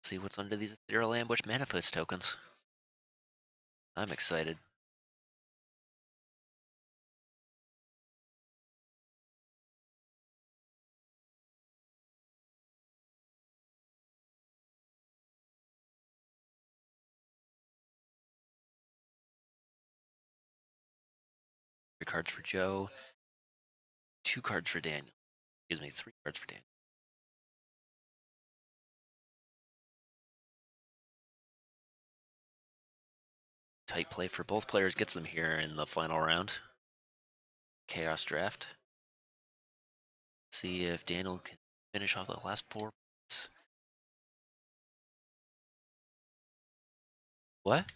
See what's under these ethereal ambush manifest tokens. I'm excited. Three cards for Joe. 2 cards for Daniel. Excuse me, 3 cards for Daniel. Tight play for both players gets them here in the final round. Chaos draft. See if Daniel can finish off the last 4 points. What?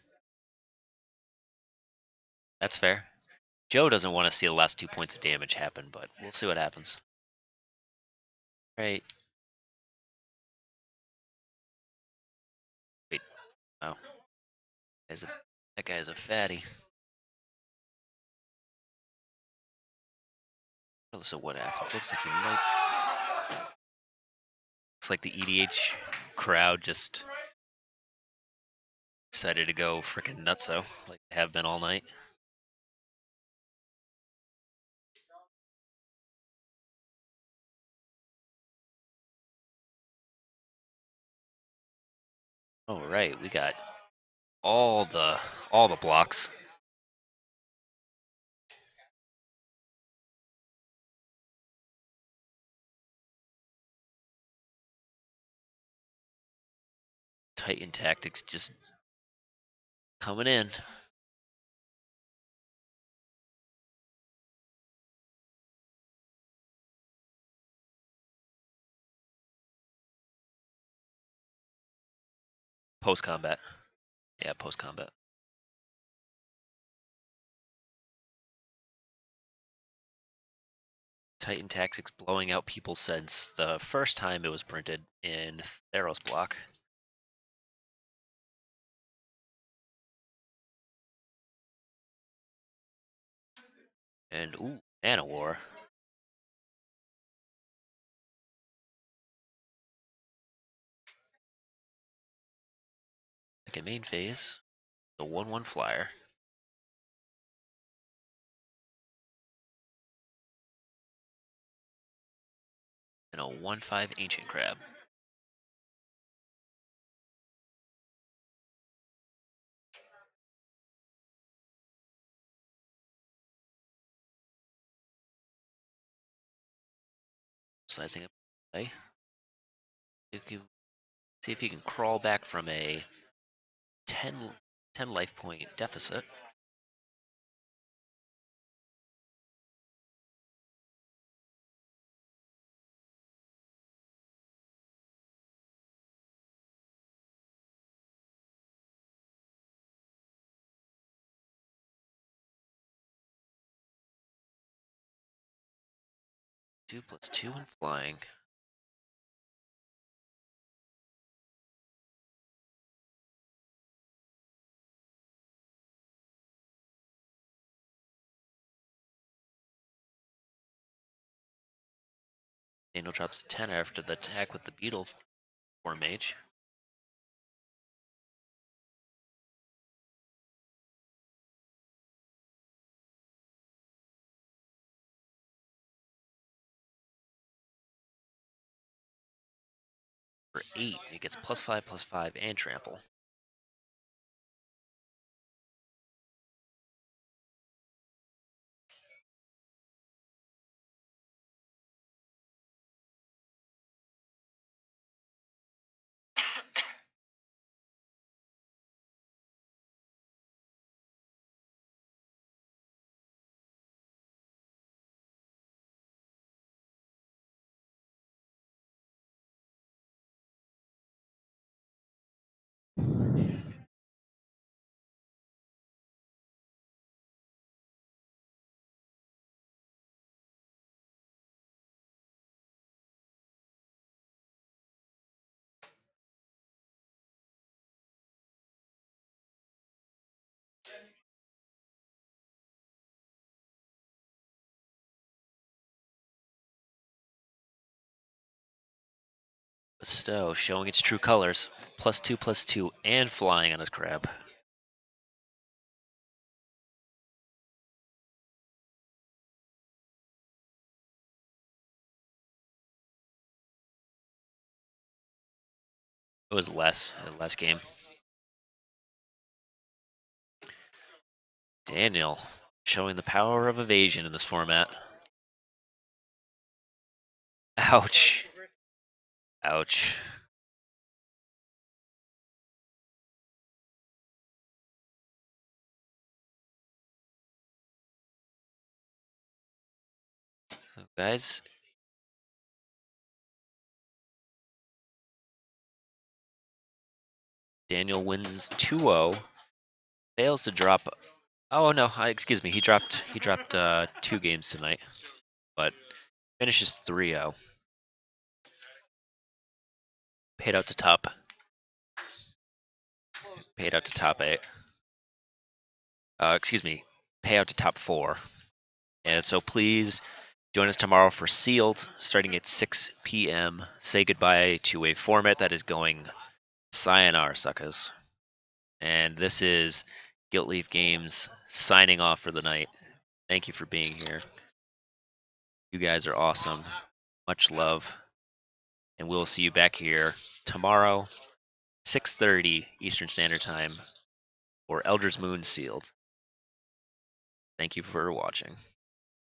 That's fair. Joe doesn't want to see the last 2 points of damage happen, but we'll see what happens. Right. Wait. Oh. That guy's a fatty. So what happens? Looks like he might. Looks like the EDH crowd just decided to go freaking nutso, like they have been all night. All right, we got all the blocks. Titan tactics just coming in. Post combat. Yeah, post combat. Titan tactics blowing out people since the first time it was printed in Theros block. And ooh, Mana War. Second main phase, the 1/1 flyer. And a 1/5 ancient crab. Sizing up play. See if you can crawl back from a 10 life point deficit. 2+2 and flying. Daniel drops a 10 after the attack with the beetle for mage. For 8, he gets +5/+5 and trample. Bestow showing its true colors. +2/+2 and flying on his crab. It was less game. Daniel showing the power of evasion in this format. Ouch. Ouch. So guys, Daniel wins 2-0. Fails to drop. Oh no, excuse me. He dropped 2 games tonight, but finishes 3-0. Paid out to top 8. Excuse me, pay out to top 4. And so please join us tomorrow for Sealed, starting at 6 p.m. Say goodbye to a format that is going sayonara, suckers. And this is Gilt Leaf Games signing off for the night. Thank you for being here. You guys are awesome. Much love. And we'll see you back here tomorrow, 6:30 Eastern Standard Time, for Elder's Moon Sealed. Thank you for watching.